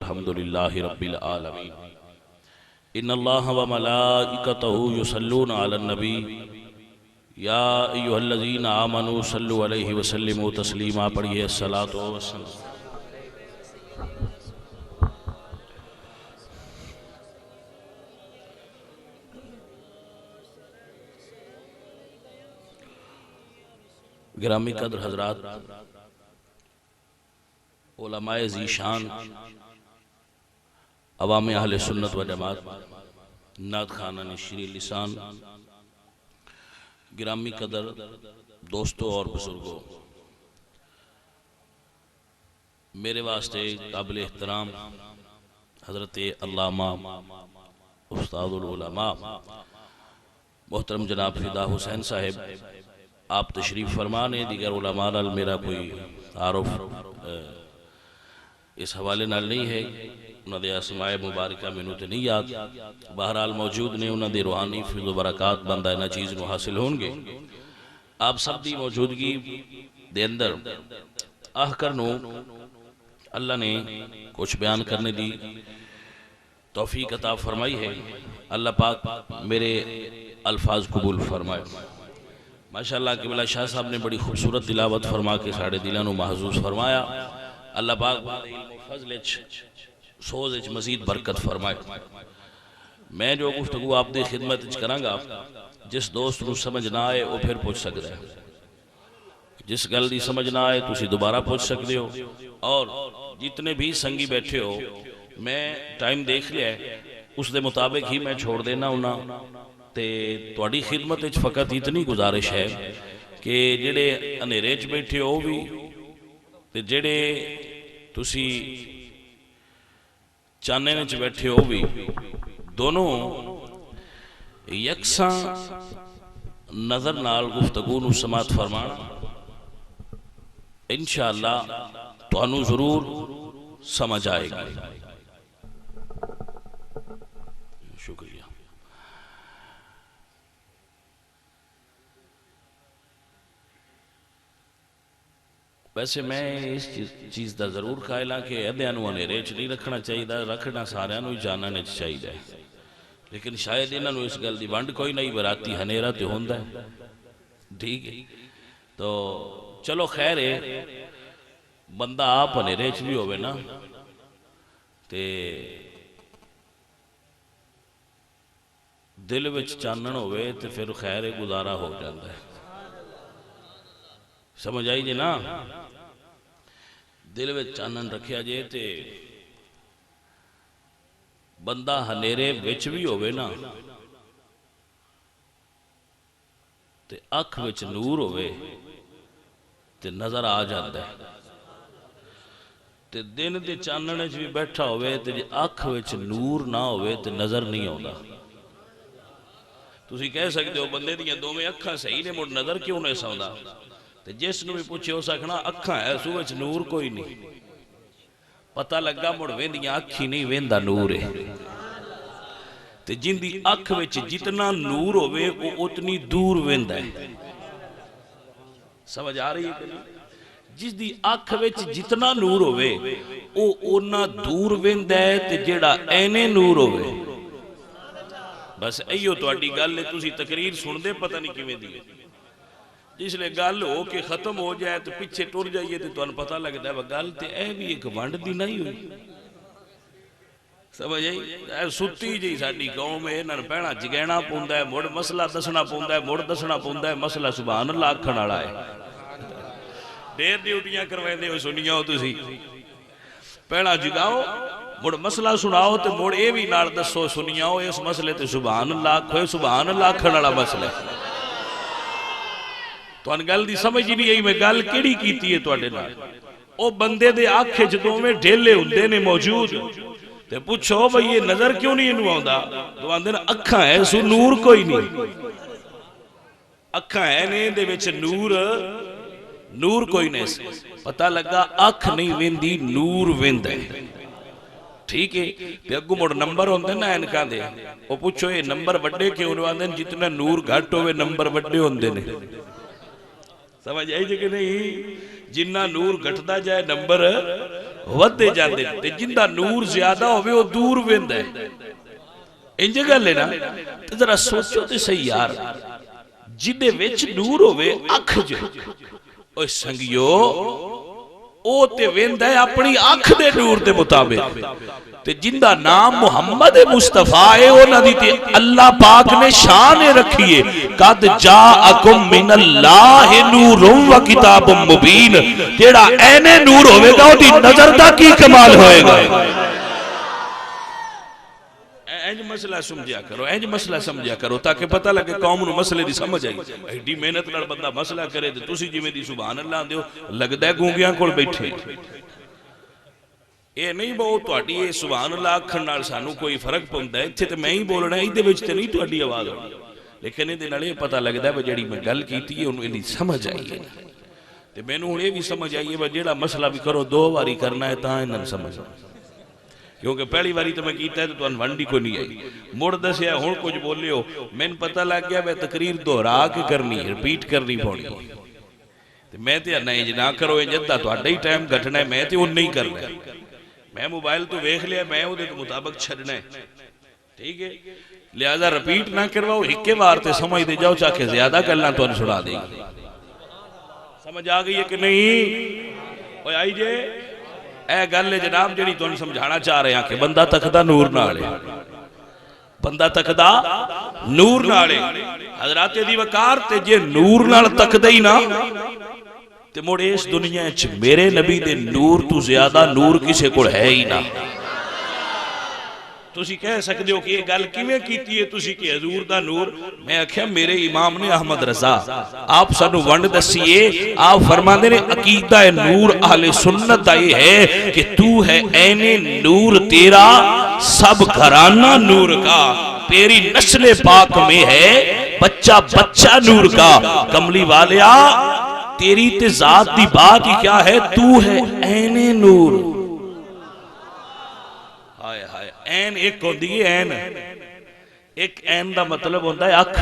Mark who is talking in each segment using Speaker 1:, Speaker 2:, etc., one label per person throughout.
Speaker 1: والحمد للہ رب العالمین۔ ان اللہ وملائکتہ یصلون علی النبی یا ایھا الذین آمنوا صلوا علیہ وسلموا تسلیما۔ پڑھیے الصلاۃ والسلام۔ گرامی قدر حضرات، علماء ذیشان، عوام اہل سنت و جماعت، نعت خوانان شیریں لسان، گرامی قدر دوستوں اور بزرگوں، میرے واسطے قابل احترام حضرت علامہ استاد العلماء محترم جناب فدا حسین صاحب، آپ تشریف فرمانے، دیگر علماء نال میرا کوئی تعارف اس حوالے نال نہیں ہے، انہوں نے اسماء مبارکہ میں تے نہیں یاد، بہرحال موجود نے، انہوں نے روحانی فیض و برکات بندہ انہاں چیز نو حاصل ہون گے۔ آپ سب دی موجودگی دے اندر آہ کرنو اللہ نے کچھ بیان کرنے دی توفیق عطا فرمائی ہے، اللہ پاک میرے الفاظ قبول فرمائے۔ ماشاءاللہ قبلہ شاہ صاحب نے بڑی خوبصورت تلاوت فرما کے ساڑھے دلوں نو محظوظ فرمایا، اللہ پاک علم و فضل سوز اچ مزید برکت فرمائے۔ میں جو گفتگو آپ دے خدمت اچ کروں گا، جس دوست نو سمجھ نہ آئے وہ پھر پوچھ سکتا ہے، جس گل دی سمجھ نہ آئے تسی دوبارہ پوچھ سکتے ہو، اور جتنے بھی سنگی بیٹھے ہو میں ٹائم دیکھ لیا ہے، اس دے مطابق ہی میں چھوڑ دینا ہونا، تے تواڈی خدمت اچ فقط اتنی گزارش ہے کہ جڑے اندھیرے چ بیٹھے ہو بھی تے جڑے تسی چاننے چ بیٹھے ہو بھی، دونوں یکساں نظر نال گفتگو نو سماعت فرمانا، انشاءاللہ تانوں ضرور سمجھ آئے گی۔ شکریہ۔ ویسے میں اس چیز دا ضرور قائل ہاں کہ ادھیاں نو اندھیرے چ نہیں رکھنا چاہیے، رکھنا سارے نو جاننے چاہیے، لیکن شاید انہاں نو اس گل دی ونڈ کوئی نہیں، براتی ہنیرا تے ہوندا ہے، ٹھیک ہے، تو چلو خیر ہے، بندہ آپ اندھیرے چ بھی ہوئے نا تے دل وچ چانن ہوئے تے پھر خیر گزارا ہو جاتا ہے، سمجھ آئی جی نا، دل وچ چانن رکھیا جے تے بندہ ہنیرے وچ بھی ہوئے نا تے اکھ وچ نور ہوئے تے نظر آ جاتا ہے، تے دن دے چاننے چ بھی بیٹھا ہوئے تے جے اکھ وچ نور نہ ہوئے تے نظر نہیں آتا۔ تسی کہہ سکتے ہو بندے دیاں دوویں اکھاں صحیح نے، مڑ نظر کیوں نہیں سوندا؟ تے جس نو بھی پوچھے ہو سکنا اکھاں ہے سو وچ نور کوئی نہیں، پتہ لگا مڑ ویندیاں اکھی نہیں ویندا نور ہے، تے جن دی اکھ وچ جتنا نور ہوئے وہ اتنی دور ویندا ہے، سمجھ آ رہی ہے کہ نہیں؟ جس دی اکھ وچ جتنا نور ہوئے وہ اونا دور ویندا ہے، تے جیڑا اینے نور ہوئے، بس ایو تو اڈی گل ہے، تسی تقریر سن دے پتہ نہیں کیویں دی، جس لئے گل ہو کہ ختم ہو جائے تو پیچھے ٹور جائیے تو تمہیں پتہ لگتا ہے گل تے اے بھی ایک ونڈ دی نہیں ہوئی، سمجھ آئی؟ اے ستی جی ساڈی قوم ہے، انہاں پہنا جگینا پوندا ہے، مڑ مسئلہ دسنا پوندا ہے، مڑ دسنا پوندا ہے، مسئلہ سبحان اللہ آکھن والا ہے، دیر ڈیوٹیاں کروائیں دے ہو سنیاں ہو تسی، پہنا جگاؤ مڑ مسئلہ سناؤ تے مڑ اے بھی نال دسو سنیاں ہو اس مسئلے تے سبحان اللہ آکھو، سبحان اللہ آکھن والا مسئلہ ہے۔ تو ان گل دی سمجھ ہی نہیں آئی میں گل کیڑی کیتی ہے تواڈے نال، او بندے دے آنکھے جدوں میں ڈھیلے ہوندے نے موجود تے پوچھو بھئی یہ نظر کیوں نہیں انہوں آندا، تو آندے نا اکھاں ہے سو نور کوئی نہیں، اکھاں ہے نے دے وچ نور کوئی نہیں، پتہ لگا اکھ نہیں ویندی نور ویند ہے، ٹھیک ہے، تے اگوں مڑ نمبر ہوندے نا انکاں دے، او پوچھو یہ نمبر بڑے کیوں انہوں آندے جتنا نور گھٹ ہوئے نمبر بڑے ہوندے نے، سمجھ آئی جے کہ نہیں؟ جنہ نور گھٹدا جائے نمبر ودے جاندے تے جندہ نور زیادہ ہوئے وہ دور ویندہ ہے ان جگہ لینا تو ذرا سوچو تے صحیح یار جدے ویچ نور ہوئے اکھ جو اوہ سنگیو او تے ویندہ ہے اپنی اکھ دے نور دے مطابق تے جندہ نام محمد مصطفیٰ ہے اونا دیتے اللہ پاک نے شان رکھیے قد جاءکم من اللہ نور و کتاب مبین تیڑا اینے نور ہوئے گا وہ دی نظر دا کی کمال ہوئے گا اینج مسئلہ سمجھا کرو اینج مسئلہ سمجھا کرو تاکہ پتہ لگے قوم نو مسئلے دی سمجھ آئی ایڈی محنت لڑ بندہ مسئلہ کرے تو تسی جی میں دی سبحان اللہ دیو لگ دے گونگیاں کول بیٹھے یہ نہیں بہت توڑی یہ سبحان اللہ کھنال سانو کوئی فرق پہنتا ہے چھے تے میں ہی بول رہا ہے ایدے بچتے نہیں توڑی آواز ہوئی لیکن ایدے نالے پتہ لگ دے جڑی میں گل کی تھی انہوں انہی سمجھ آئی ہے تے میں نے یہ بھی سمجھ آئی ہے جڑا مسئلہ بھی کرو دو باری کرنا ہے تاں انہوں سمجھ آئی کیونکہ پہلی باری تو میں کیتا ہے تو انوانڈی کو نہیں آئی مرد سے ہے ہون کچھ بولے ہو میں نے پتہ لگ گیا میں تقریر دہرا کے کرنی ہے ریپیٹ کرنی پڑی میں تے نہیں نہ کرو انجدہ تو اڈا ہی ٹائم گھٹنا ہے میں تے ان نہیں کرنا ہے میں موبائل تو ویکھ لیا میں وہ دے مطابق چھڑنا ہے ٹھیک ہے لہذا ریپیٹ نہ کرواؤ ہکے بار تے سمجھ دے جاؤ چاکہ زیادہ کرنا تو ان سنا دے گی سمجھ آگئی ہے کہ نہیں اوہ آئی جے اے گل جناب جڑی تو ان سمجھانا چاہ رہے ہیں کہ بندہ تکدہ نور نالے بندہ تکدہ نور نالے حضرات دی وقار تے جے نور نال تکدہ ہی نا تے موڑے اس دنیا اچھ میرے نبی دے نور تو زیادہ نور کسے کو ہے ہی نا تسی کہہ سکتے ہو کہ یہ گل کیویں کیتی ہے تسی کہ حضور دا نور میں آکھیا میرے امام نے احمد رضا آپ سانو ونڈ دسیے آپ فرماندے نے عقیدہ نور اہل سنت آئی ہے کہ تو ہے این نور تیرا سب گھرانہ نور کا تیری نسل پاک میں ہے بچہ بچہ نور کا کملی والیا تیری تے ذات دی بات ہی کیا ہے تو ہے این نور این ایک ہو دیئے این ایک این دا مطلب ہوندہ ہے اکھ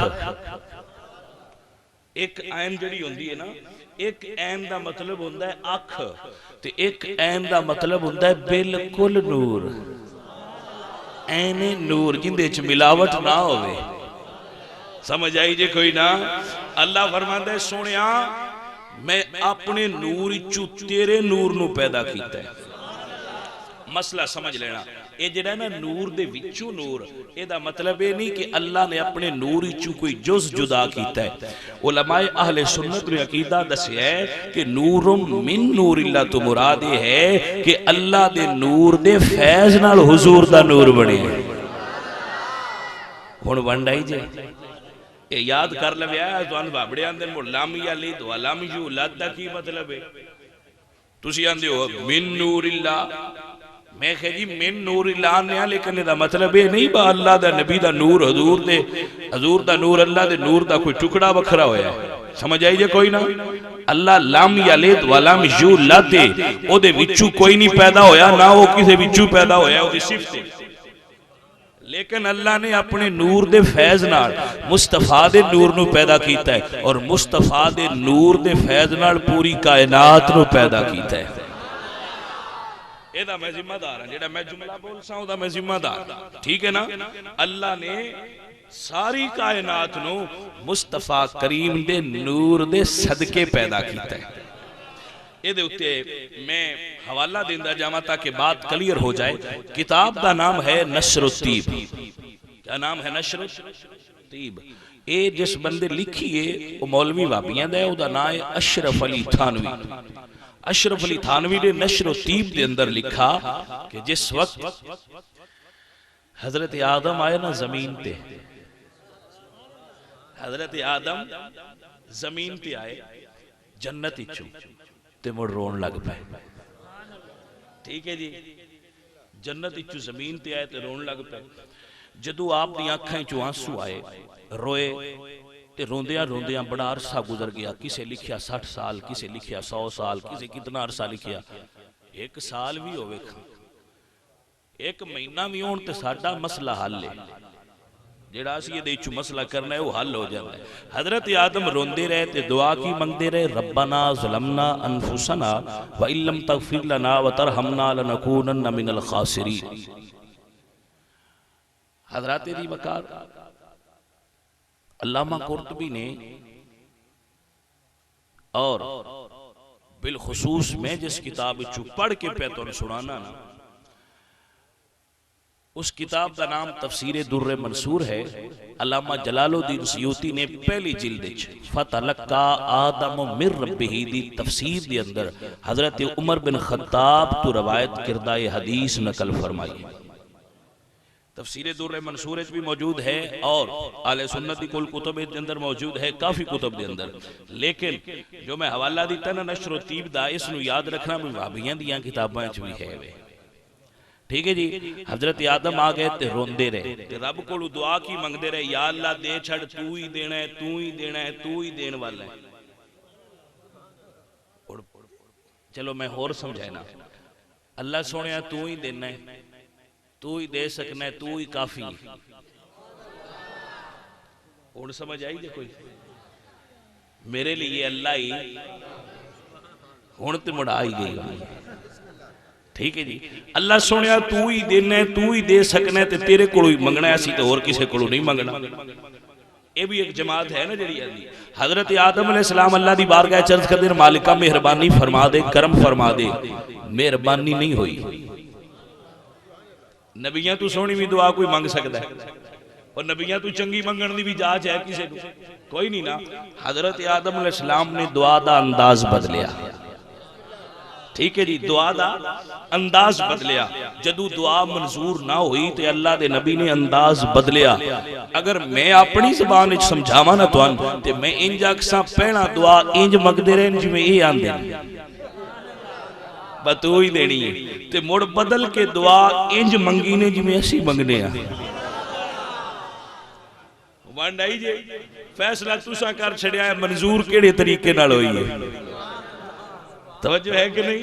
Speaker 1: ایک این جڑی ہوندی ہے نا ایک این دا مطلب ہوندہ ہے اکھ تے ایک این دا مطلب ہوندہ ہے بالکل نور این نور جندے چھ ملاوٹ نہ ہوئے سمجھ آئی جے کوئی نا اللہ فرماندہ ہے سونیا میں اپنے نور چو تیرے نور نو پیدا کیتا ہے مسئلہ سمجھ لینا یہ جڑا ہے نا نور دے وچو نور یہ دا مطلب ہے نہیں کہ اللہ نے اپنے نور چو کوئی جز جدا کیتا ہے علماء اہل سنت نے عقیدہ دسیا ہے کہ نور من نور اللہ تو مراد ہے کہ اللہ دے نور دے فیض نال حضور دا نور بڑے ہون ونڈائی جے یہ یاد کر لیا ہے تو ان بابڑے اندر مو لامی علی دو لامی جو اللہ دا کی مطلب ہے تسی آندے ہو من نور اللہ میں کہہ جی من نور اللہ نے لیکن دا مطلب ہے نہیں با اللہ دا نبی دا نور حضور دا نور اللہ دے نور دا کوئی ٹکڑا بکھرا ہویا ہے سمجھ آئی جے کوئی نا اللہ لام یلد ولم یولد او دے وچو کوئی نہیں پیدا ہویا نہ وہ کسے وچو پیدا ہویا وہ دی صفت ہے لیکن اللہ نے اپنے نور دے فیض نال مصطفیٰ دے نور نو پیدا کیتا ہے اور مصطفیٰ دے نور دے فیض نال پوری کائنات نو پیدا کیتا ہے ایدہ میں ذمہ دار ہوں جیڑا میں جملہ بول ساں دا میں ذمہ دار ٹھیک ہے نا اللہ نے ساری کائنات نو مصطفیٰ کریم دے نور دے صدقے پیدا کیتا ہے یہ دے اتے میں حوالہ دیندہ جامعہ تاکہ بات کلیر ہو جائے کتاب دا نام ہے نشر الطیب کیا نام ہے نشر الطیب اے جس بندے لکھیے وہ مولوی وابیاں دے او دا نام ہے اشرف علی تھانوی اشرف علی تھانوی نے نشر الطیب دے اندر لکھا کہ جس وقت حضرت آدم آئے نا زمین تے حضرت آدم زمین تے آئے جنت اچھو تے مڑ رون لگ پائے ٹھیک ہے جی جنت اچھو زمین تے آئے تے رون لگ پائے جدو آپ دی آنکھیں چو آنسو آئے روئے تے روندیاں بڑا عرصہ گزر گیا کسے لکھیا 60 سال کسے لکھیا 100 سال کسے کتنا عرصہ لکھیا 1 سال بھی ہوئے 1 مہینہ بھی ہون تے ساڑھا مسئلہ حل لے جڑا اسی یہ دیچو مسئلہ کرنا ہے وہ حل ہو جاتا ہے. حضرت آدم روندے رہے تے دعا کی منگتے رہے ربنا ظلمنا انفسنا وَإِن لَّمْ تَغْفِرْ لَنَا وَتَرْحَمْنَا لَنَكُونَنَّ مِنَ الْخَاسِرِينَ. حضرات دی وقار علامہ قرطبی نے اور بالخصوص میں جس کتاب چو پڑھ کے پہ تو سنانا نا اس کتاب کا نام تفسیر در منصور ہے. علامہ جلال الدین سیوطی نے پہلی جلد فتلقا آدم من ربہ دی تفسیر دی اندر حضرت عمر بن خطاب تو روایت کردہ حدیث نقل فرمائی. تفسیر در منصور بھی موجود ہے اور اہل سنت کی کل کتب کے اندر موجود ہے, کافی کتب کے اندر. لیکن جو میں حوالہ دیتا نا نشر و تیب دا اس نو یاد رکھنا بھی وہابیاں دیاں کتاباں بھی ہے. ٹھیک ہے جی. حضرت آدم آگئے تے روندے رہے تے رب کو دعا کی منگدے رہے یا اللہ دے چھڑ تو ہی دینا ہے, تو ہی دینا ہے, تو ہی دین والا ہے. چلو میں اور سمجھائے نا, اللہ سوڑیا تو ہی دینا ہے, تو ہی دے سکنا ہے, تو ہی کافی. اور سمجھ آئی جے کوئی میرے لیے اللہ ہی ہونتے مڑا آئی گئی. ٹھیک ہے جی. اللہ سنیا تو ہی دینا ہے, تو ہی دے سکنا ہے, تے تیرے کوئی منگنا ہے اسی تو اور کسے کوئی نہیں منگنا. یہ بھی ایک جماعت ہے نا جڑی ہے. حضرت آدم علیہ السلام اللہ دی بارگاہ چرچ کر دے مالکہ مہربانی فرما دے, کرم فرما دے. مہربانی نہیں ہوئی. نبیاں تو سونی بھی دعا کوئی منگ سکتا ہے اور نبیاں تو چنگی منگن دی بھی جاچ ہے کسے کوئی نہیں نا. حضرت آدم علیہ السلام نے دعا دا انداز بدلیا. ٹھیک ہے جی. دعا دا انداز بدلیا. جدو دعا منظور نہ ہوئی تو اللہ دے نبی نے انداز بدلیا. اگر میں اپنی زبان اچھ سمجھاوا نہ تو تے میں انج اکساں پہنا دعا انج مگدے رہن جو میں یہ آن دیں بتو ہی دینی ہے تے مڑ بدل کے دعا انج منگی نے جو میں اسی منگنے ہیں. وانڈائی جے فیصلہ تُسا کر چھڑیا ہے منظور کیڑے طریقے نال ہوئی ہے. توجہ ہے کہ نہیں.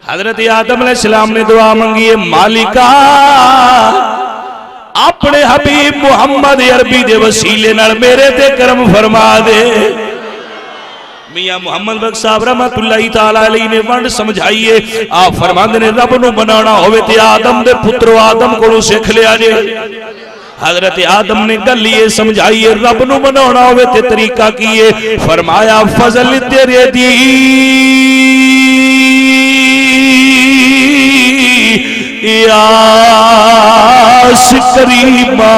Speaker 1: حضرت آدم علیہ السلام نے دعا منگی ہے مالکہ اپنے حبیب محمد عربی دے وسیلے نال میرے تے کرم فرما دے. میاں محمد بخش صاحب رحمت اللہ تعالیٰ علیہ نے ونڈ سمجھائیے. آپ فرماندے نے رب نو بنانا ہوئے تے آدم دے پتر آدم کو سکھ لیا جے. حضرت آدم نے گل یہ سمجھائیے رب نو بنانا ہوئے تے طریقہ کیے. فرمایا فضل تیرے دی یاس کریمہ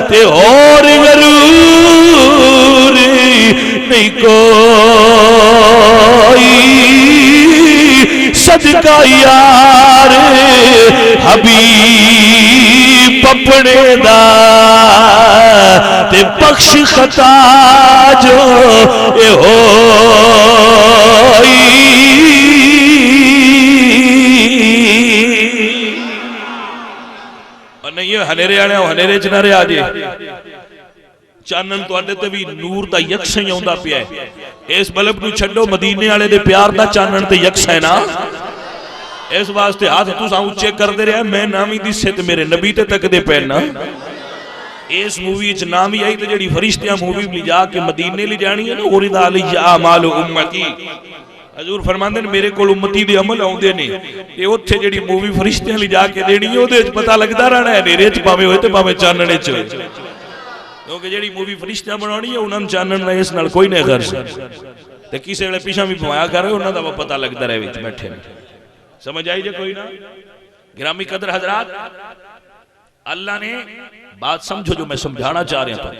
Speaker 1: تے اور غرور نہیں کوئی صدقہ یار حبیب اپنے دا تے بخش خطا جو اے ہوئی. نہیں ہنیرے آنے ہنیرے چنارے آجے چانن تو آنے تے بھی نور دا یکسیں یوندا پیا ہے. اس بلب نو چھڑو مدینے آنے دے پیار دا چانن تے یکسیں نا. اس واسطے ہاتھ تو ساں اچھے کر دے رہے میں نامی دی سے تے میرے نبی تے تک دے پہننا. اس مووی اچھ نامی آئی تے جڑی فرشتیاں مووی لی جا کے مدینے لی جانی ہے نا اورد علی اعمال امتی. حضور فرماندے میرے کول امتی دے عمل آؤندے نے یہ اتھے جڑی مووی فرشتیاں لی جا کے دینی ہے وہ پتہ لگتا رہنا ہے نیرے چ پاوے ہوئے تے پاوے چاننے چ ہوئے. کیونکہ جڑی مووی فرشتیاں بنانی ہے انہاں چانن نہ اس نال کوئی نہیں کر سکتا. تے کسے ویلے پیچھے بھی بوایا کر رہے انہاں دا وہ پتہ لگتا رہے وچ بیٹھے. سمجھ آئی جے کوئی نہ. گرامی قدر حضرات اللہ نے بات سمجھو جو میں سمجھانا چاہ رہا ہوں.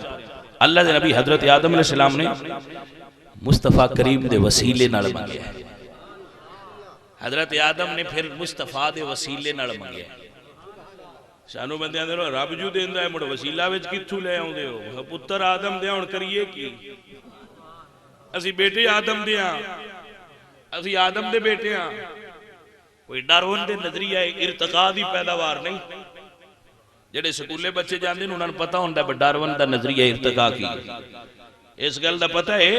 Speaker 1: اللہ دے نبی حضرت آدم علیہ السلام نے مصطفیٰ کریم دے وسیلے نال منگیا ہے. حضرت آدم نے پھر مصطفیٰ دے وسیلے نال منگیا ہے. سانو بندیاں دے رب جو دیندا ہے مڑ وسیلہ وچ کتھوں لے آوندے ہو. پتر آدم دے ہن کریے کی اسی بیٹے آدم دے ہاں اسی آدم دے بیٹے ہاں. کوئی ڈارون دے نظریہ ارتقاء دی پیداوار نہیں. جڑے سکولے بچے جاندے انہاں نوں پتہ ہوندا ہے ڈارون دا نظریہ ارتقاء کی. اس گل دا پتہ ہے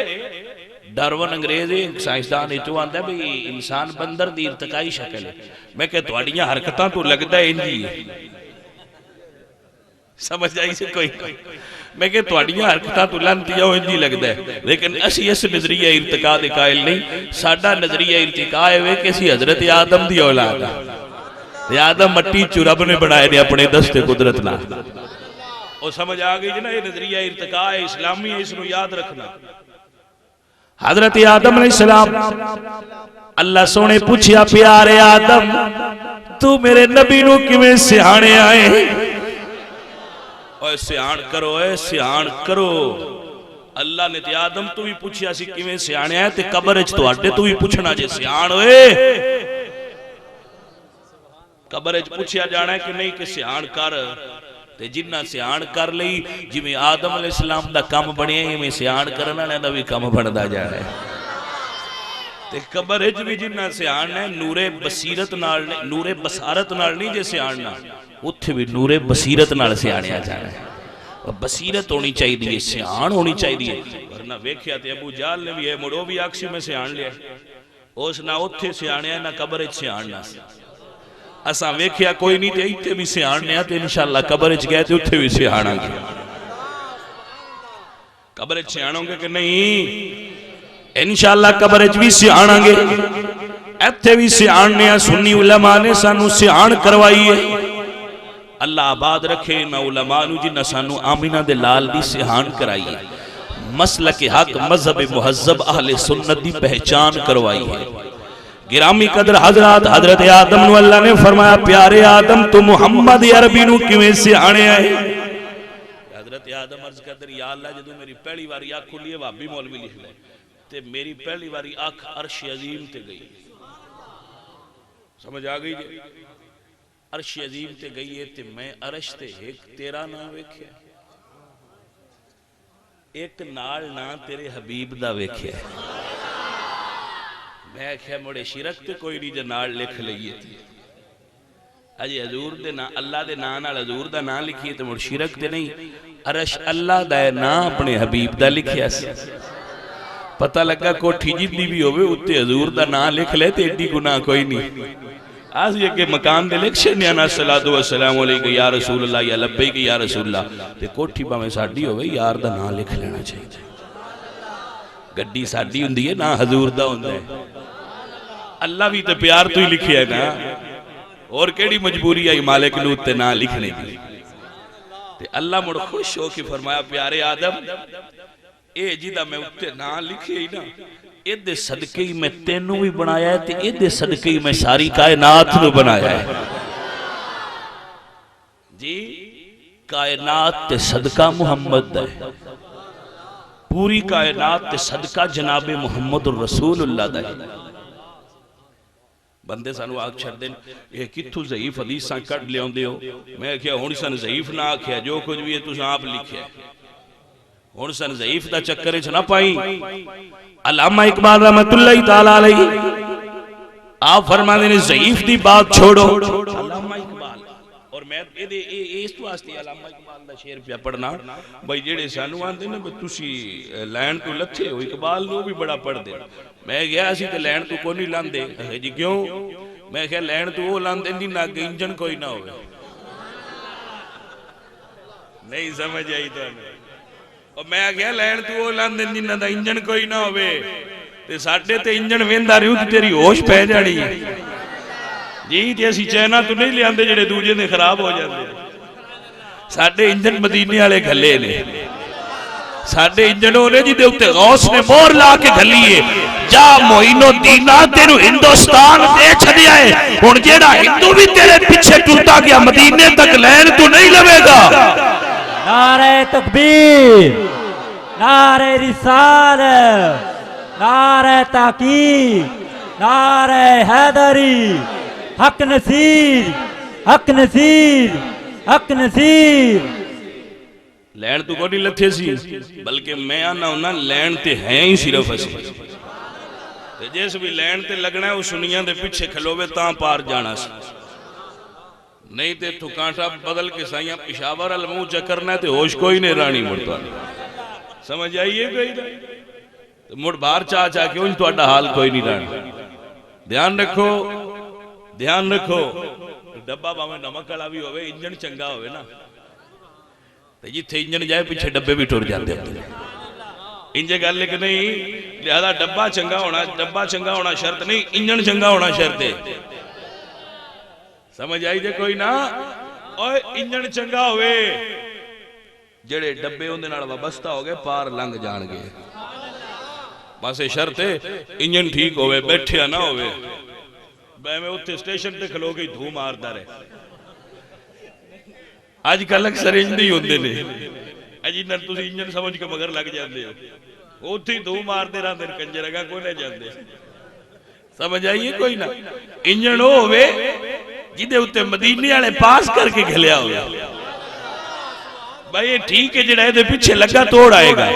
Speaker 1: ڈارون انگریز سائنسدان ایتو آندا ہے بھی انسان بندر دی ارتقائی شکل ہے. میں کہ تواڈیاں حرکتاں تو لگدا ہے انجی ہے سمجھ آئی سے کوئی میں کہ تواڈیاں حرکتاں تو لانتیاں ہو جی لگدا ہے لیکن اسی اس نظریہ ارتقاء دے قائل نہیں ساڈا نظریہ ارتقاء ہے کہ اسی حضرت آدم دی اولاد ہے آدم مٹی چ رب نے بنائے نے اپنے دست قدرت نال او سمجھ آ گئی جنا یہ نظریہ ارتقاء ہے اسلامی ہے اس نو یاد رکھنا حضرت آدم علیہ السلام اللہ سونے پوچھیا پیارے آدم تو میرے نبی نو کیویں سیانے آئے اوے سیان کرو اے سیان کرو اللہ نے تے آدم تو بھی پوچھیا سی کیویں سیانے آئے تے قبر وچ تواڈے تو بھی پوچھنا جے سیان ہوئے قبر وچ پوچھیا جانا ہے کہ نہیں کہ سیان کر تے جنہ سیان کر لئی جویں آدم علیہ السلام دا کم بنیا ایویں سیان کرن والے دا بھی کم بندا جانا ہے تے قبر وچ بھی جنہ سیان ہے نور بصیرت نال نور بصارت نال نہیں جے سیان نال اتھے بھی نور بصیرت نال سیانیا جانا ہے بصیرت ہونی چاہیے سیان ہونی چاہیے ورنہ ویکھیا تے ابو جہل نے بھی ہے مڑو بھی آکسی میں سیان لیا اس نہ اتھے سیانیا نہ قبر وچ سیان نہ اساں ویکھیا کوئی نہیں تے ایتھے بھی سیاننے تے انشاءاللہ قبر وچ گئے تے اتھے بھی سیانا گے قبر وچ سیانو گے کہ نہیں انشاءاللہ قبر وچ بھی سیانا گے ایتھے بھی سیاننے سنی علماء نے سانو سیان کروائی ہے اللہ آباد رکھے نہ علماء نو جنہ سانو آمینہ دے لال دی سیان کرائی ہے مسلک حق مذہب مہذب اہل سنت دی پہچان کروائی ہے گرامی قدر حضرات حضرت آدم نو اللہ نے فرمایا پیارے آدم تو محمد عربی نو کیویں سیانے آئے حضرت آدم عرض قدر یا اللہ جدو میری پہلی باری آنکھ کھلی ہے وہابی مولوی لکھ لے تے میری پہلی باری آنکھ عرش عظیم تے گئی سمجھ آ گئی جی عرش عظیم تے گئی ہے تے میں عرش تے ایک تیرا نام ویکھیا ایک نال نہ تیرے حبیب دا ویکھیا میں کہا مڑے شرک تے کوئی نہیں جنال لکھ لئیے تھی اجی حضور دے نا اللہ دے نا نال حضور دا نا لکھیے تے مڑ شرک تے نہیں عرش اللہ دا نا اپنے حبیب دا لکھیا سی پتہ لگا کوٹھی جتنی بھی ہوئے اتے حضور دا نا لکھ لے تے ایڈی گناہ کوئی نہیں آج یہ کہ مقام دے لکشن یا نا صلاة و سلام علیکہ یا رسول اللہ یا لبیک یا رسول اللہ تے کوٹھی با میں ساڑھی ہوئے یار دا نا لکھ لینا چاہیے گڈی ساڑھی ہوں دیئے نا حضور دا ہوں دے اللہ بھی تے پیار تو ہی لکھی ہے نا اور کیڑی مجبوری آئی مالک نوت تے نا لکھنے دی تے اللہ مڑ خوش ہو کہ فرمایا پیارے آدم اے جیدہ میں اتے نا لکھی ہی نا اے دے صدقے ہی میں تینوں بھی بنایا ہے تے اے دے صدقے ہی میں ساری کائنات نو بنایا ہے جی کائنات تے صدقہ محمد ہے پوری کائنات تے صدقہ جناب محمد الرسول اللہ ہے بندے سانو آگ چھڑ دیں یہ کتھو ضعیف حدیثاں کٹ لے ہوندے ہو میں کیا ہونی سان ضعیف نہ آکھیا جو کچھ بھی ہے تو آپ لکھیا ہونی سان ضعیف دا چکرے چھنا پائیں علامہ اقبال رحمت اللہ تعالیٰ علیہ آپ فرما دینے ضعیف دی بات چھوڑو علامہ اقبال اور میں اس تو آستی علامہ اقبال دا شیر پیا پڑھنا بھائی جیڑے سانو آن دینے تُسی لین تو لتھے ہو اقبال نو بھی بڑا پڑھ دے میں گیا اسی تے لین تو کو نہیں لان دے جی کیوں میں کہا لین تو وہ لان دے نہ کہ انجن کوئی نہ ہوئے نہیں سمجھ آئی تو اور میں گیا لین تو وہ لان دے نہ دا انجن کوئی نہ ہوئے تے ساڑھے تے انجن ویندہ رہی ہوں تو تیری ہوش پہ جاڑی جی تے اسی چینہ تو نہیں لے آندے جڑے دوجے نے خراب ہو جاندے ساڑھے انجن مدینے والے گھلے نے ساڑھے انجنوں نے جی دے اتے غوث نے مور لا کے گھلیے جا معین الدین تیرو ہندوستان دے چھڑی آئے اور جیڑا ہندو بھی تیرے پیچھے ٹوٹا گیا مدینے تک لین تو نہیں لوے گا
Speaker 2: نعرہ تکبیر نعرہ رسالت نعرہ تحقیق نعرہ حیدری حق نصیر حق نصیر حق نصیر
Speaker 1: لین تو کو نہیں لتھے سی بلکہ میں آنا ہونا لین تے ہیں ہی صرف اسی جیسے بھی لین تے لگنا ہے وہ سنیاں دے پیچھے کھلوے تاں پار جانا سی نہیں تے تو کانٹا بدل کے سائیاں پشاور المو چکرنا ہے تے ہوش کوئی نہیں رانی مرتا سمجھ آئیے کوئی تو مڑ بار چاہ چاہ کے ان تو اڈا حال کوئی نہیں رانی دھیان رکھو ڈبا باہمیں نمک کلا بھی ہوئے انجن چنگا ہوئے نا جتھے انجن جائے پیچھے ڈبے بھی ٹر جاتے ہیں انجے گل لیکن نہیں لہذا ڈبا چنگا ہونا شرط نہیں انجن چنگا ہونا شرط ہے سمجھ آئی جے کوئی نہ اوے انجن چنگا ہوئے جڑے ڈبے ہوندے نال وابستہ ہو گئے پار لنگ جان گے بس شرط ہے انجن ٹھیک ہوئے بیٹھیا نہ ہوئے بے میں اتھے سٹیشن تے کھلو گئی دھو مارتا رہے آج کل اکثر انجن ہی ہوندے نے اجی نر تسی انجن سمجھ کے مگر لگ جاندے ہو اتھی دھو مارتے رہتے کنجر اگا کوئی نہیں جاندے سمجھ آئیے کوئی نہ انجن ہوئے جدے اتنے مدینے والے پاس کر کے کھلیا ہوئے بھائی یہ ٹھیک ہے جڑا دے پیچھے لگا توڑ آئے گا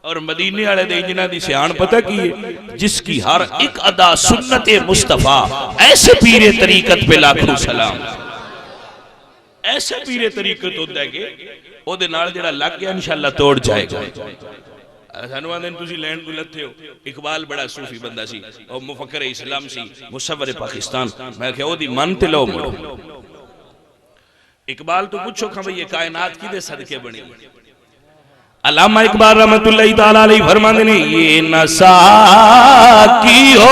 Speaker 1: اور مدینے والے دے انجنہ دی سیان پتہ کی ہے جس کی ہر ایک ادا سنت مصطفیٰ ایسے پیر طریقت پہ لاکھوں سلام ایسے پیر طریقت ہوتا ہے کہ او دے نال جڑا لگ گیا انشاءاللہ توڑ جائے گا سانو آدھیں تسی لینڈ کو لتے ہو اقبال بڑا صوفی بندہ سی اور مفکر اسلام سی مصور پاکستان میں کہا او دی منتے لو مڑو اقبال تو پوچھو کھا بھئی یہ کائنات کی دے صدقے بنی علامہ اقبال رحمت اللہ تعالیٰ علیہ فرمان دینے یہ نسا کی ہو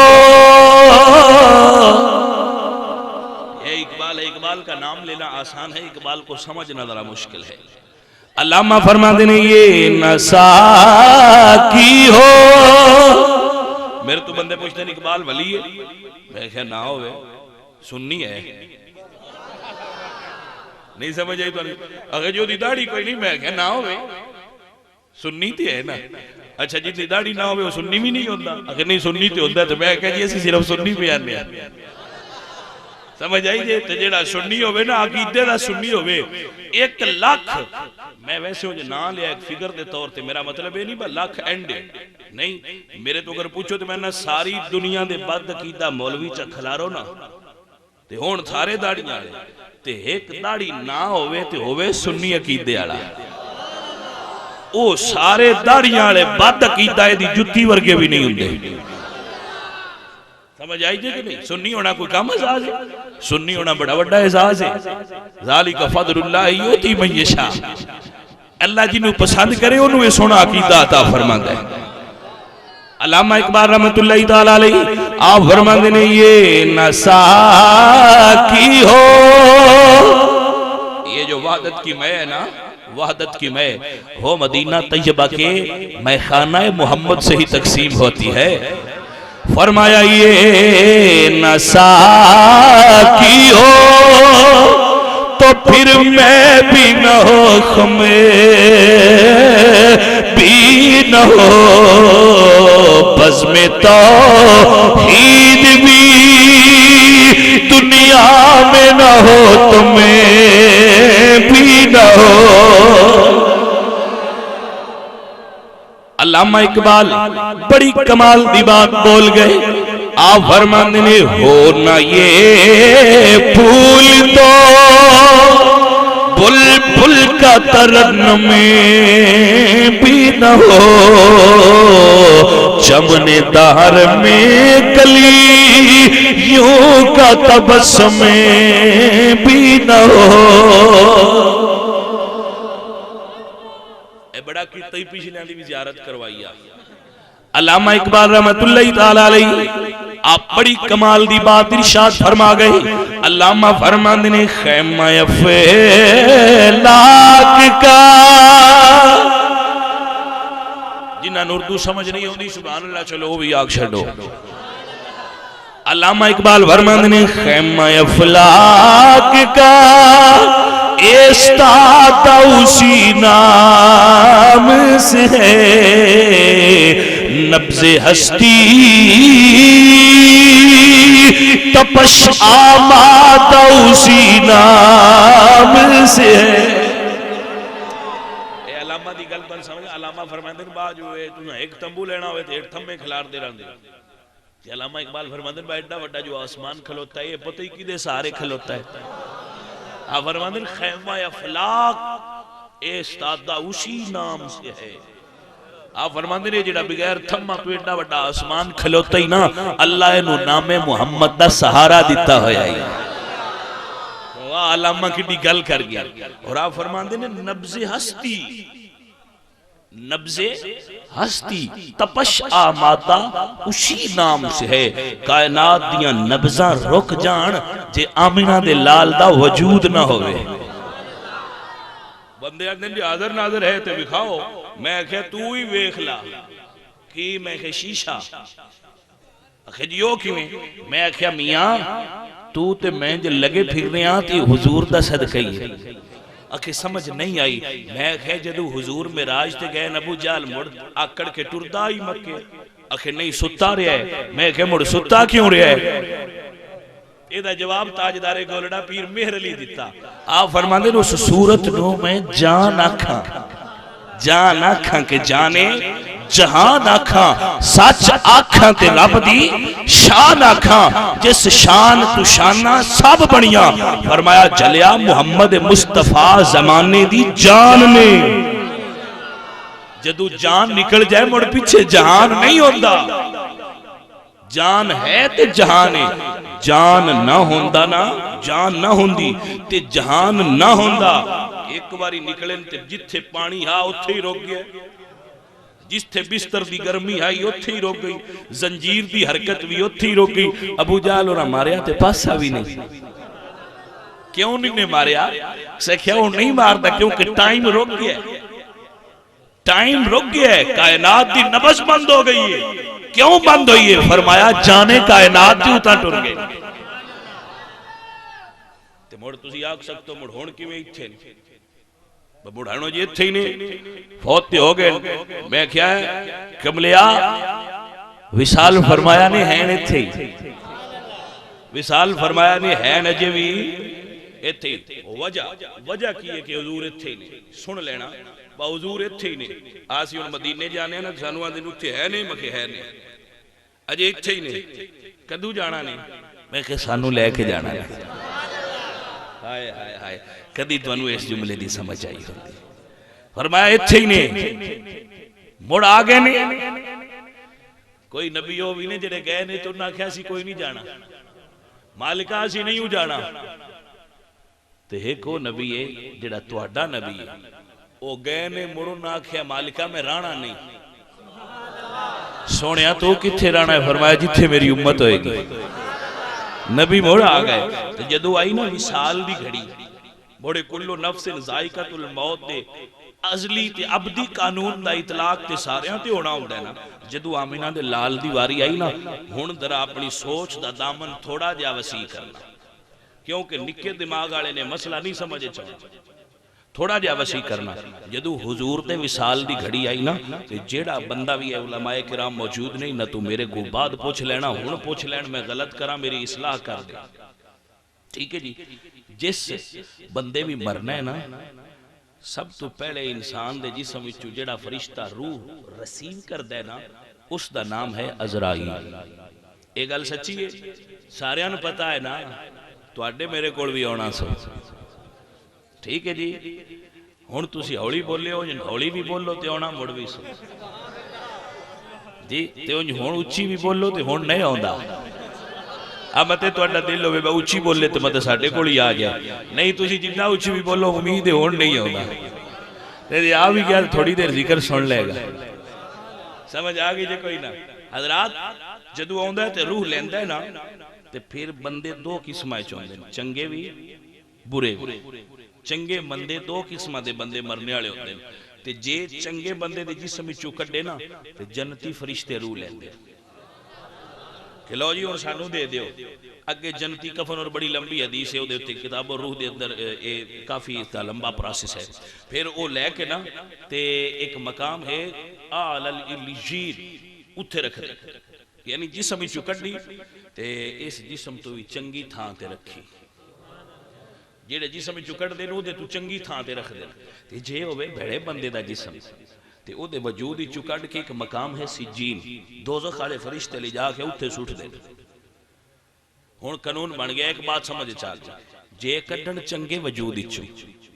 Speaker 1: یہ اقبال کا نام لینا آسان ہے اقبال کو سمجھنا ذرا مشکل ہے علامہ فرما دینے یہ نسا کی ہو میرے تو بندے پوچھتے ہیں اقبال ولی ہے میں کہا نہ ہوئے سننی ہے نہیں سمجھ آئی تو اگر جو دی داڑھی کوئی نہیں میں کہا نہ ہوئے سننی تھی ہے نا اچھا جتنی داڑھی نہ ہوئے وہ سننی بھی نہیں ہوتا اگر نہیں سننی تھی ہوتا تو میں کہا جی ایسی صرف سننی پہ آنے سمجھ آئی جے تجھڑا سننی ہوئے نا عقیدے دا سننی ہوئے 1 لاکھ میں ویسے ہو جو نہ لیا ایک فگر دے طور تے میرا مطلب ہے نہیں با لاکھ اینڈے نہیں میرے تو اگر پوچھو تو میں نے ساری دنیا دے بد عقیدہ مولوی چا کھلارو نا تے ہون تھارے داڑھی آلے تے ایک داڑھی نہ ہوئے تے ہوئے سننی عقیدے آلا او سارے داڑھیاں آلے بد عقیدہ دی جتی ورگے بھی نہیں ہوندے سمجھ آئی جے کہ نہیں سننی ہونا کوئی کام احساس ہے سننی ہونا بڑا بڑا احساس ہے ذالک فضل اللہ یوتی من یشاء اللہ جنہوں پسند کرے انہوں یہ سونا عقیدہ عطا فرماتا ہے علامہ اقبال رحمت اللہ تعالیٰ علیہ آپ فرماتے ہیں یہ نسا کی ہو یہ جو وحدت کی میں ہے نا وحدت کی میں ہو مدینہ طیبہ کے میں خانہ محمد سے ہی تقسیم ہوتی ہے فرمایا یہ نسا کی ہو تو پھر میں بھی نہ ہو خمے بھی نہ ہو بزم توحید بھی دنیا میں نہ ہو تمہیں بھی نہ ہو علامہ اقبال بڑی کمال دی بات بول گئے آپ فرمانے نے ہونا یہ پھول تو بلبل کا ترنم میں بھی نہ ہو چمن دار میں کلی یوں کا تبسم میں بھی نہ ہو بڑا کی تئی پیچھے بھی زیارت کروائی علامہ اقبال رحمت اللہ تعالیٰ علیہ آپ بڑی کمال دی بات ارشاد فرما گئے علامہ فرمان نے خیمہ افلاک کا جنہاں اردو سمجھ نہیں ہوندی سبحان اللہ چلو بھی آگ چھڑو علامہ اقبال فرمان نے خیمہ افلاک کا استاتا اسی نام سے ہے نبض ہستی تپش آماتا اسی نام سے ہے اے علامہ دی گل پر سمجھ علامہ فرماندے کہ باج ہوئے تُجھا ایک تمبو لینا ہوئے تھے ایک تھمے کھلار دے رہا دے علامہ اقبال فرماندے با ایڈا وڈا جو آسمان کھلوتا ہے یہ پتہ ہی کی دے سارے کھلوتا ہے آپ فرماندے خیمہ افلاک استادہ اسی نام سے ہے آپ فرماندے نے جڑا بغیر تھما تو ایڈا وڈا آسمان کھلوتا ہی نا اللہ انہوں نام محمد دا سہارا دیتا ہویا ہی واہ علامہ کی دی گل کر گیا. اور آپ فرماندے نے نبض ہستی، نبض ہستی تپش آماتا اسی نام سے ہے. کائنات دیاں نبضاں رک جان جے آمینہ دے لال دا وجود نہ ہوئے. بندے آدھیں جی حاضر ناظر ہے تے بکھاؤ. میں کہا تو ہی ویکھ لا کی. میں کہا شیشہ. اکھے جیو کیویں؟ میں کہا میاں تو تے میں جو لگے پھر رہے ہیں تی حضور دا صدقہ ہی ہے. اکھے سمجھ نہیں آئی. میں کہا جدو حضور معراج تے گئے ابو جہل مڑ آکڑ کے ٹردا ہی مکے. اکھے نہیں ستا رہا ہے. میں کہا مڑ ستا کیوں رہا ہے؟ ایدہ جواب تاجدار گولڑا پیر مہر علی دیتا. آپ فرماندے اس صورت نو میں جان آکھاں، جان آکھاں کہ جانے جہان آکھاں، سچ آکھاں تے رب دی شان آکھاں. جس شان تو شانہ سب بنیاں. فرمایا جلیا محمد مصطفیٰ زمانے دی جان نے. جدو جان نکل جائے مڑ پیچھے جہان نہیں ہوندہ. جان ہے تے جہان ہے. جان نہ ہوندہ نا، جان نہ ہوندی تے جہان نہ ہوندہ. ایک باری نکلیں تے جتھے پانی ہاں اتھے ہی روک گیا، جس تھے بستر دی گرمی آئی اتھے ہی روک گئی، زنجیر دی حرکت بھی اتھے ہی روک گئی. ابو جہل اور ماریا تے پاسا بھی نہیں. کیوں نہیں ماریا؟ سکھیا وہ نہیں مارتا کیونکہ ٹائم روک گیا ہے. ٹائم رک گیا ہے. کائنات دی نبض بند ہو گئی ہے. کیوں بند ہوئی ہے؟ فرمایا جانے کائنات دی اتنا ٹر گئے. تے موڑ تسی آگ سکتو موڑ ہون کی میں اتھے نہیں. بڑھانو جی اتھے ہی نہیں فوت ہو گئے. میں کیا ہے کملیا وصال فرمایا نہیں ہے اتھے ہی. وصال فرمایا نہیں ہے نجے بھی اتھے ہی. وجہ کی ہے کہ حضور اتھے ہی نہیں. سن لینا با حضور اتھے ہی نہیں. آسی ان مدینے جانے ہیں نا سانوان دن اتھے ہے نہیں مکہ ہے نہیں. اجے اتھے ہی نہیں. کدو جانا نہیں؟ میں کہ سانو لے کے جانا نہیں. ہائے ہائے ہائے کدی تو اس جملے دی سمجھ آئی ہوتی. فرمایا اتھے ہی نہیں مڑ آگے نہیں. کوئی نبی ہو بھی نہیں جنہیں گئے نہیں تو نہ کیا سی کوئی نہیں جانا. مالکہ سی نہیں ہو جانا. تو ایک وہ نبی ہے جڑا توڑا نبی ہے وہ گئے نے مڑو نہ کیا مالکہ میں رانا نہیں. سونیا تو کتھے رانا ہے؟ فرمایا جتھے میری امت ہوئے گی. نبی موڑ آگئے. تو جدو آئی نا وصال دی گھڑی موڑے کلو نفس ذائقۃ الموت دے ازلی تے عبدی قانون دا اطلاق تے ساریاں تے ہونا ہوندہ ہے نا. جدو آمینہ دے لال دی واری آئی نا ہون درہ اپنی سوچ دا دامن تھوڑا جا وسیع کرنا. کیونکہ نکے دماغ آلے نے مسئلہ نہیں سمجھے چاہے تھوڑا جا وسیع کرنا. جدو حضور دے وصال دی گھڑی آئی نا تو جیڑا بندہ بھی ہے علماء کرام موجود نہیں نہ تو میرے کو بعد پوچھ لینا ہون پوچھ لین میں غلط کرا میری اصلاح کر دے. ٹھیک ہے جی. جس بندے بھی مرنا ہے نا سب تو پہلے انسان دے جسم وچوں جیڑا فرشتہ روح رسیم کر دے نا اس دا نام ہے عزرائیل. ایک گل سچی ہے ساریاں پتہ ہے نا تو اڈے میرے کوڑ بھی ہونا سو. ٹھیک ہے جی. ہون تسی ہولی بولے ہو جن ہولی بھی بولو تے ہونا مڑ بھی سو جی. تے ہون اچھی بھی بولو تے ہون نہیں ہوندہ. اب متے تو اڈا دل ہوئے اچھی بولے تے متے ساڑھے کوڑی آ گیا نہیں. تسی جنہ اچھی بھی بولو امید ہے ہون نہیں ہوندہ. تے آ بھی گیا تھوڑی دیر ذکر سن لے گا. سمجھ آگئی جے کوئی نا. حضرات جدو ہوندہ ہے تے روح لیندہ ہے نا تے پھر بندے دو قسمہ چوندے چنگے بھی برے. چنگے بندے دو قسمہ دے بندے مرنے والے ہوتے ہیں. تے جے چنگے بندے دے جسم چکڑے نا تے جنتی فرشتے روح لیندے کہ لو جی اور سانو دے دیو. اگے جنتی کفن اور بڑی لمبی حدیث ہے وہ کتاب اور روح دے اندر کافی لمبا پروسیس ہے. پھر وہ لے کے نا تے ایک مقام ہے اعلی العلیین اتھے رکھ دے. یعنی جسم چکڑی تے اس جسم تو بھی چنگی تھان تے رکھی. جیڑے جسم چکڑ دے نو دے تو چنگی تھان تے رکھ دے. تے جے ہوئے بھڑے بندے دا جسم تے او دے وجود ہی چکڑ کے ایک مقام ہے سجین. دوزخ والے فرشتے لے جا کے اتھے سوٹ دے. ہن قانون بن گیا. ایک بات سمجھ چال جا جے کڈن چنگے وجود اچو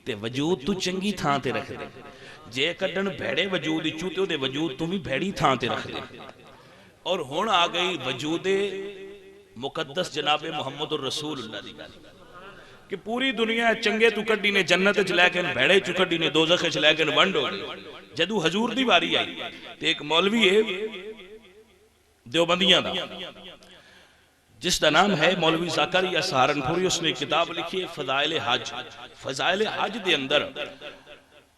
Speaker 1: تے وجود تو چنگی تھان تے رکھ دے. جے کڈن بھڑے وجود اچو تے او دے وجود تو بھی بھڑی تھان تے رکھ دے. اور ہن آ گئی وجود مقدس جناب محمد الرسول اللہ دی گل کہ پوری دنیا چنگے تو کڈی نے جنت چ لے کے بھڑے چ کڈی نے دوزخ چ لے کے ونڈ ہو گئی. جدو حضور دی واری آئی تے ایک مولوی ہے دیوبندیاں دا جس دا نام ہے مولوی زکریا سہارنپوری, اس نے کتاب لکھی ہے فضائل حج. فضائل حج دے اندر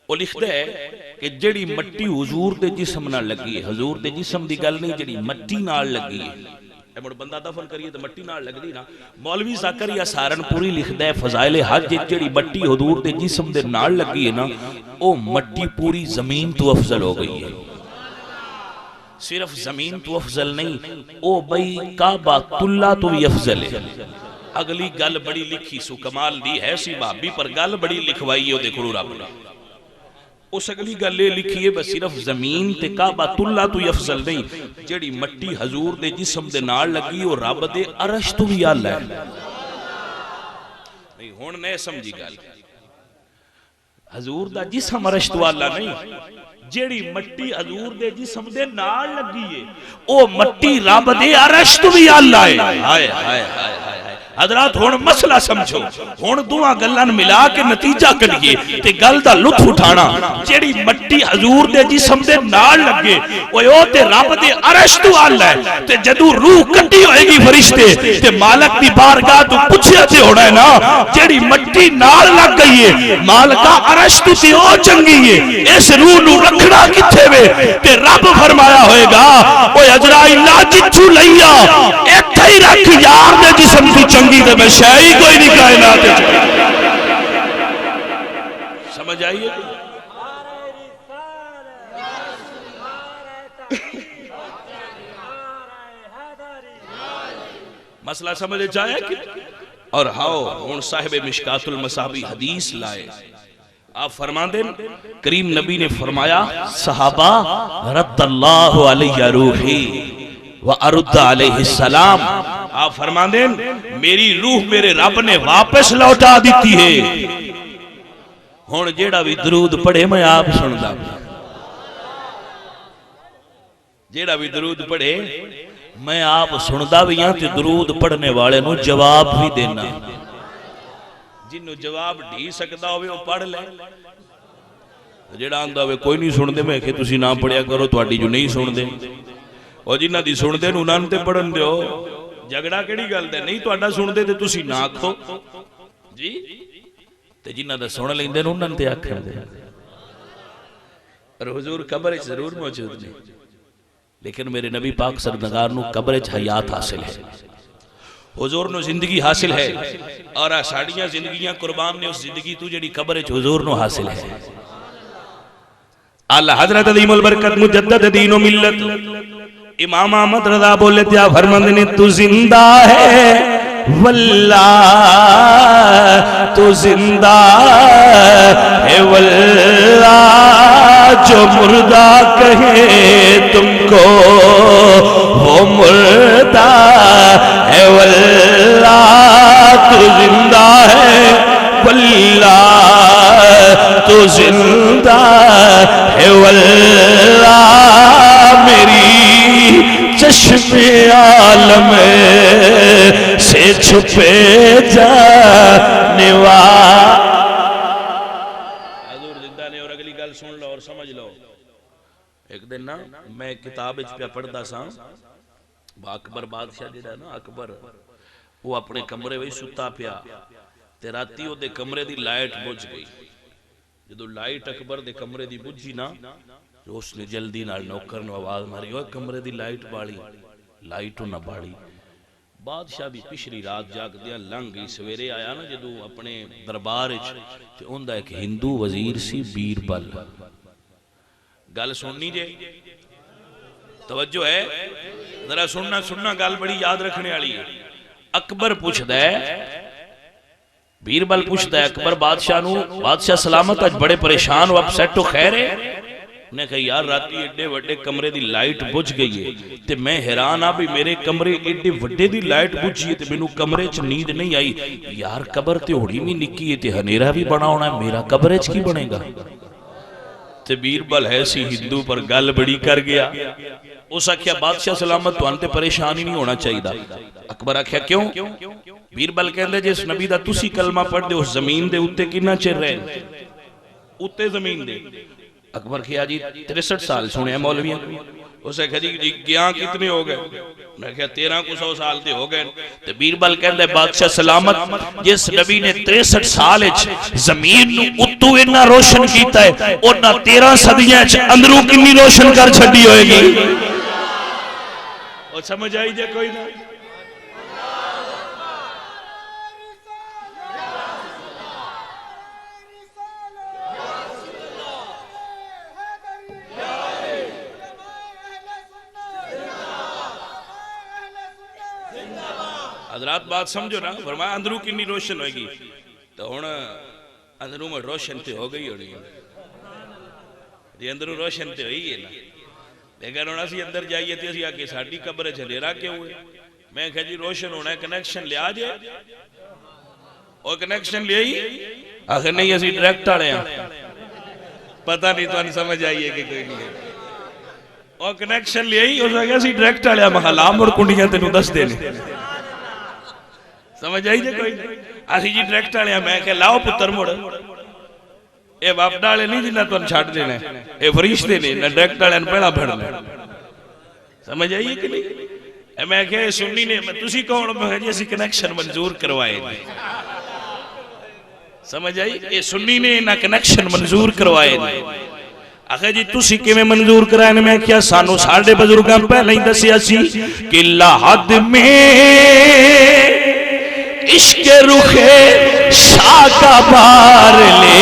Speaker 1: وہ لکھتا ہے کہ جڑی مٹی حضور دے جسم نال لگی ہے, حضور دے جسم دی گل نہیں, جڑی مٹی نال لگی ہے, اے مڑ بندہ دفن کریے تو مٹی نال لگ دی نا. مولوی زکریا سہارنپوری لکھدا ہے فضائل حج جڑی مٹی حضور دے جسم دے نال لگی ہے نا, او مٹی پوری زمین تو افضل ہو گئی ہے. صرف زمین تو افضل نہیں, او بھئی کعبہ اللہ تو بھی افضل ہے. اگلی گل بڑی لکھی سو کمال دی ہے سی بھابی پر گل بڑی لکھوائی ہے دیکھو رب نے. اس اگلی گل یہ لکھی ہے بس صرف زمین تے کعبہ اللہ تو افضل نہیں, جڑی مٹی حضور دے جسم دے نال لگی او رب دے عرش تو بھی اعلی ہے. نہیں ہن نہیں سمجھی گل, حضور دا جسم عرش تو اعلی نہیں, جیڑی مٹی حضور دے جسم دے نال لگی ہے او مٹی رب دے عرش تو بھی اعلی ہے. ہائے ہائے ہائے ہائے حضرات ہن مسئلہ سمجھو, ہن دوہاں گلاں ملا کے نتیجہ کڈھیے تے گل دا لطف اٹھانا. جیڑی مٹی حضور دے جسم دے نال لگے او تے رب دے عرش تو اعلی ہے. تے جدوں روح کٹی ہوئے گی فرشتے تے مالک دی بارگاہ تو پوچھیا تے ہونا ہے نا, جیڑی مٹی نال لگ گئی ہے مالکا عرش تو تے او چنگی ہے, اس روح نو رکھنا کتھے وے؟ تے رب فرمایا ہوئے گا اوے عزرائیل جتھوں لیا ایتھے ہی رکھ, یار دے جسم دی چنگی تے میں شے ہی کوئی نہیں کائنات وچ. سمجھ آئیے مسئلہ سمجھ جائے کہ اور ہاؤ ہن صاحب مشکات المصابی حدیث لائے. آپ فرما دیں کریم نبی نے فرمایا صحابہ رد اللہ علیہ روحی وَأَرُدَّ عَلَيْهِ السلام, آپ فرما دیں میری روح میرے رب نے واپس لوٹا دیتی ہے. ہون جیڑا بھی درود پڑھے میں آپ سندا, جیڑا بھی درود پڑھے میں آپ سندا بھی ہاں تے درود پڑھنے والے نو جواب بھی دینا. جنہوں جواب ڈھی سکتا ہوئے وہ پڑھ لے, جیڑا آندہ ہوئے کوئی نہیں سن دے میں کہ تسی نہ پڑھیا کرو تواڈی جو نہیں سن دے, اور جنہ دی سن دے انہاں تے پڑھن دیو. جھگڑا کیڑی گل دے نہیں تواڈا سن دے تے تسی نہ آکھو جی, تے جنہ دا سن لیندے انہاں تے آکھن دے. اور حضور قبر وچ ضرور موجود نے, لیکن میرے نبی پاک سرکار نو قبر وچ حیات حاصل ہے, حضور نو زندگی حاصل ہے, اور ساڑیاں زندگیاں قربان نے اس زندگی تو جڑی قبر وچ حضور نو حاصل ہے. اعلی حضرت عظیم البرکت مجدد دین و ملت امام احمد رضا بولے تھے فرماندے نے تو زندہ ہے واللہ تو زندہ ہے واللہ, جو مردہ کہے تم کو وہ مردہ ہے واللہ, تو زندہ ہے واللہ تو زندہ ہے واللہ, میری چشم عالم سے چھپے جانے والا. حضور زندہ نے. اور اگلی گل سن لو اور سمجھ لو. ایک دن نا میں کتاب اچ پہ پڑھدا سا, اکبر بادشاہ جڑا نا اکبر, وہ اپنے کمرے وچ ستا پیا تے راتی او دے کمرے دی لائٹ بجھ گئی. جدو لائٹ اکبر دے کمرے دی بجھی نا, اس نے جلدی نال نوکر نو آواز ماری, اوے کمرے دی لائٹ بالی, لائٹ نہ بالی. بادشاہ بھی پچھلی رات جاگ دیا لنگ گئی, سویرے آیا نا جدو اپنے دربار وچ تے اوندا ایک ہندو وزیر سی بیربل. گل سننی جے توجہ ہے ذرا سننا گل بڑی یاد رکھنے والی ہے. اکبر پوچھدا ہے, بیربل پوچھدا ہے اکبر بادشاہ نو, بادشاہ سلامت اج بڑے پریشان ہو, اپسیٹ ہو, خیر ہے؟ نے کہا یار راتی ایڈے وڈے کمرے دی لائٹ بجھ گئی ہے تے میں حیران ہاں بھی میرے کمرے ایڈے وڈے دی لائٹ بجھی ہے تے مینوں کمرے چ نیند نہیں آئی. یار قبر تے ہوڑی بھی نکی ہے تے ہنیرا بھی بنا ہونا ہے, میرا قبر چ کی بنے گا؟ تے بیربل ہے سی ہندو پر گل بڑی کر گیا. اس آکھیا بادشاہ سلامت تو انتے پریشان ہی نہیں ہونا چاہیے دا. اکبر آکھیا کیوں؟ بیربل کہندے جس نبی دا تسی کلمہ پڑھ دے اس زمین دے اتے کنا چر رہے اتے زمین دے. اکبر کہا جی 63 سال سنے ہیں مولویاں. اسے کہا جی گیاں کتنے ہو گئے؟ میں کہا 1300 سال تے ہو گئے. تو بیربل کہندے بادشاہ سلامت جس نبی نے 63 سال زمین اتو اتنا روشن کیتا ہے انہا 13 صدیاں اندروں کنی روشن کر چھڑی ہوئے گی. اور سمجھ آئی جائے کوئی نہ حضرات بات سمجھو نا. فرمایا اندروں کنی روشن ہوئے گی تو ہونا اندروں میں روشن تے ہو گئی ہونی ہے. اندروں روشن تے ہوئی ہے نا. لیکن ہونا سی اندر جائیے تھے اسی آکے ساڑھی قبر جھلیرا کے ہوئے. میں کہا جی روشن ہونا ہے کنیکشن لے آجے اور کنیکشن لے آئی آخر نہیں اسی ڈریکٹ آڑے ہیں پتہ نہیں تو ان سمجھ آئیے کہ کوئی نہیں ہے. اور کنیکشن لے آئی اور اسی ڈریکٹ آڑے ہیں محلام اور کنڈیاں تینوں دس دینے. سمجھ آئی جائے کوئی آسی جی ڈریکٹ آلے ہیں. میں کہ لاؤ پتر موڑ اے باپ ڈالے نہیں جنہ تو ان چھاٹ دینے اے فرشتے نہیں نہ ڈریکٹ آلے ان پیڑا بھڑنے. سمجھ آئیے کہ نہیں؟ میں کہ سنی نے تسی کون میں جی اسی کنیکشن منظور کروائے نہیں. سمجھ آئی اے سنی نے نہ کنیکشن منظور کروائے نہیں. آخر جی تسی کے میں منظور کرائے نے. میں کیا سانو ساڑھے بزرگاں پہلے ہی دسیا سی کہ لحد میں عشق رخ شاہ کا بار لے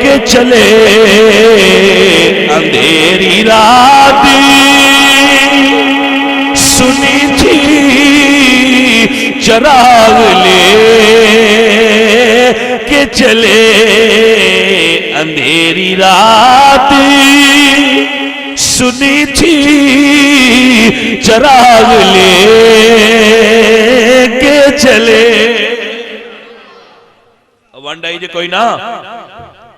Speaker 1: کے چلے اندھیری رات سنی تھی چراغ لے کے چلے اندھیری رات سنی تھی چراغ لے کے چلے. وانڈائی جے کوئی نا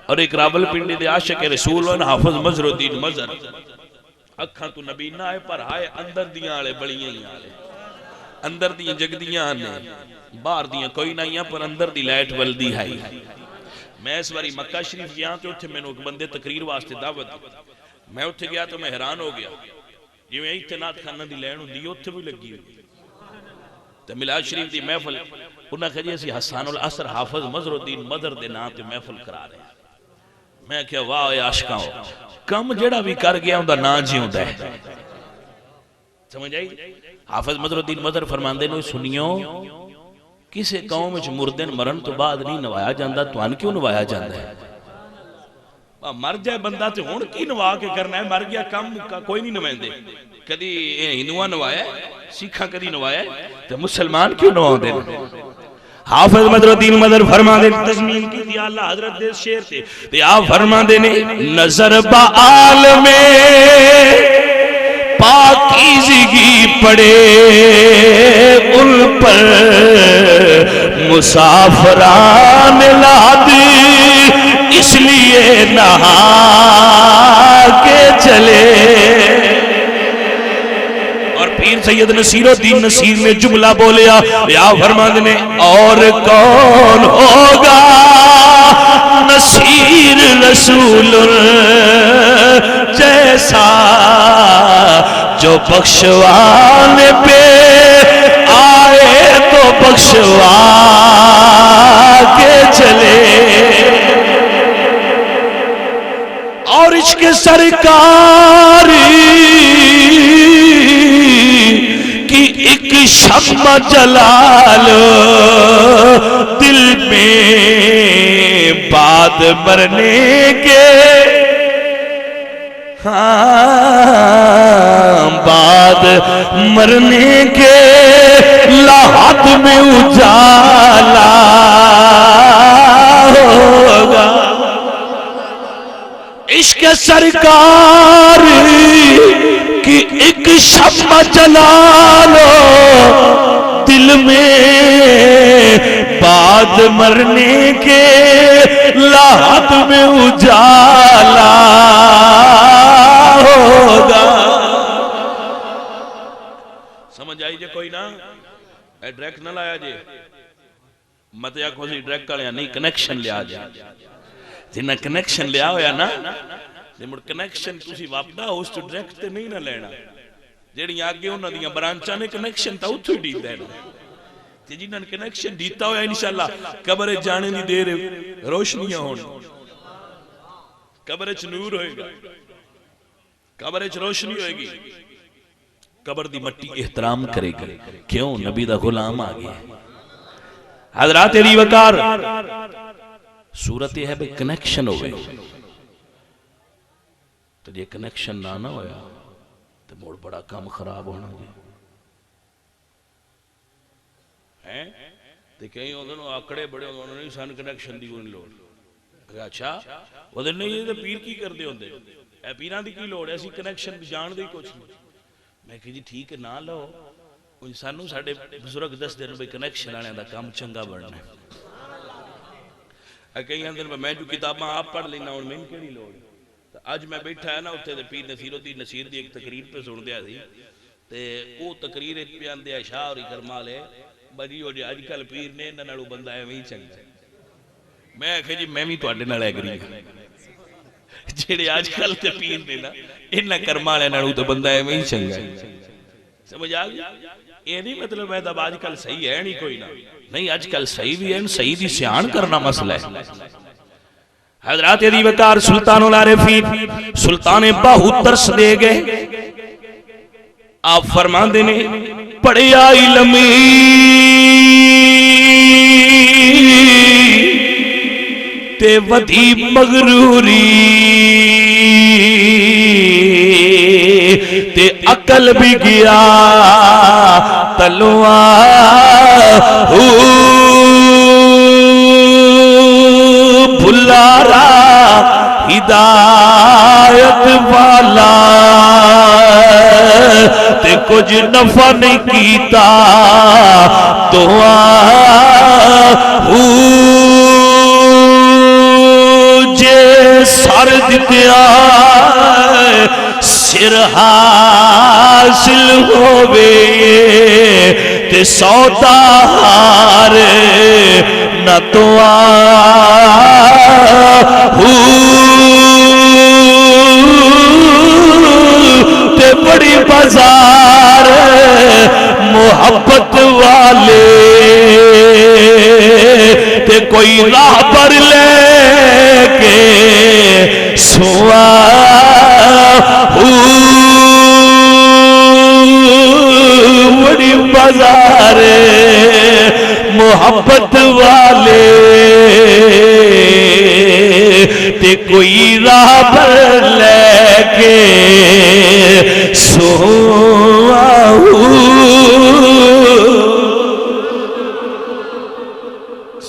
Speaker 1: اور ایک رابل پنڈی دے عاشق رسول و حافظ مظہر الدین مظہر اکھاں تو نبی نہ آئے پر آئے اندر دیاں آلے بڑیاں ہی آلے اندر دیاں جگ دیاں آنے باہر دیاں کوئی نہ یہاں پر اندر دی لائٹ والدی ہے. میں اس باری مکہ شریف گیا تو اتھے میں نے ایک بندے تقریر واسطے دعوت دی. میں اتھے گیا تو میں حیران ہو گیا جی میں اتنات خانہ دی لین ہوں دی اتھے بھی لگی ہوئی تو میلاد شریف دی محفل انہاں کہا جی اسی حسان العصر حافظ مظہر الدین مظہر دے نام تے محفل کرا رہے ہیں. میں کہا واہ اے عاشقاں ہو کم جڑا بھی کر گیا ہوں دا نا جی ہوں دا ہے. سمجھ آئی حافظ مظہر الدین مظہر فرماندے نوے سنیوں کسے قوم وچ مردن مرن تو بعد نہیں نوایا جاندہ تو ان کیوں نوایا جاندہ ہے؟ مر جائے بندہ تے ہون کی نوا کے کرنا ہے. مر گیا کم کوئی نہیں نوائندے. کدی ہندوان نوایا ہے سکھا کدی نوایا ہے تو مسلمان کیوں نواؤں دے. حافظ مظہر الدین مظہر فرما دے تضمین کی تھی اللہ حضرت دے شیر تھے تے آپ فرما دے نے نظر با عالم پاکیزگی پڑے ان پر مسافران لادی اس لیے نہا کے چلے. اور پیر سید نصیر الدین نصیر نے جملہ بولیا یا فرماند نے اور کون ہوگا نصیر رسول جیسا جو بخشوانے پہ آئے تو بخشوا کے چلے. اور عشق سرکار کی ایک شمع جلا لو دل میں بعد مرنے کے بعد مرنے کے لحد میں اجالا ہوگا. عشق سرکار کی ایک شمع جلا لو دل میں بعد مرنے کے لحد میں اجالا ہوگا. کوئی نہ اے ڈائریکٹ نہ لایا جے مت آکھو سی ڈائریکٹ والے نہیں کنیکشن لیا جے جنہ کنیکشن لیا ہویا نا تے مڑ کنیکشن تسی واپدا اس تو ڈائریکٹ تے نہیں نہ لینا جیڑی آگے انہاں دیاں برانچاں نے کنیکشن تا اوتھے ہی دیندا ہے تے جنہاں نے کنیکشن دیتا ہویا انشاءاللہ قبر جانے دی دیر روشنیاں ہون قبر وچ نور ہوئے گا قبر وچ روشنی ہوئے گی قبر دی مٹی احترام کرے گا کیوں نبی دا غلام آ گیا حضرات علی وقار صورت یہ ہے بھئی کنیکشن ہوئے تو یہ کنیکشن نہ ہویا تو موڑ بڑا کام خراب ہونا جی تو کہیں انہوں آکڑے بڑے انہوں نے سان کنیکشن دی کوئی لوڑ اچھا وہ دن نہیں یہ تو پیر کی کر دے ہوندے اے پیران دی کی لوڑ ہے اسی کنیکشن جان دے کچھ نہیں میں کہ جی ٹھیک ہے نہ لو سانو ساڑھے بزرگ 10 دن بھئی کنیکشن آنے دا کام چنگا بڑھنا ہے کہیں اندر میں جو کتاباں آپ پڑھ لینا ان میں ان کے نہیں لوڑ آج میں بیٹھا ہے نا اتھے دے پیر نصیر الدین نصیر دی ایک تقریر پہ سن دیا تھی تے وہ تقریر ایک پیان دیا شاہ اور کرمال ہے بجی ہو جائے آج کل پیر نے ننالو بندہ ہے وہی چنگا میں کہا جی میں بھی تو آڈے نہ لے گری جیڑے آج کل تے پیر نے نا انہ کرمال ہے ننالو تو بندہ ہے وہی چنگا سمجھ آگیا یہ نہیں مطلب ہے تب آج کل صحیح ہے نہیں کوئی نہ نہیں آج کل صحیح بھی ہے صحیح دی سیان کرنا مسئلہ ہے حضرات علی وقار سلطان العارفین سلطان باہو ترس دے گئے آپ فرمان دینے پڑھیا علمی تے ودی مغروری تے عقل بھی گیا تلوار بھلارا ہدایت والا تے کچھ نفع نہیں کیتا دعا جے سر دتیا سر حاصل ہووے تے سودا ہار نہ تو تے بڑی بازار محبت والے تے کوئی راہ پر لے کے سوا بڑی بازار محبت والے تے کوئی راہ پر لے کے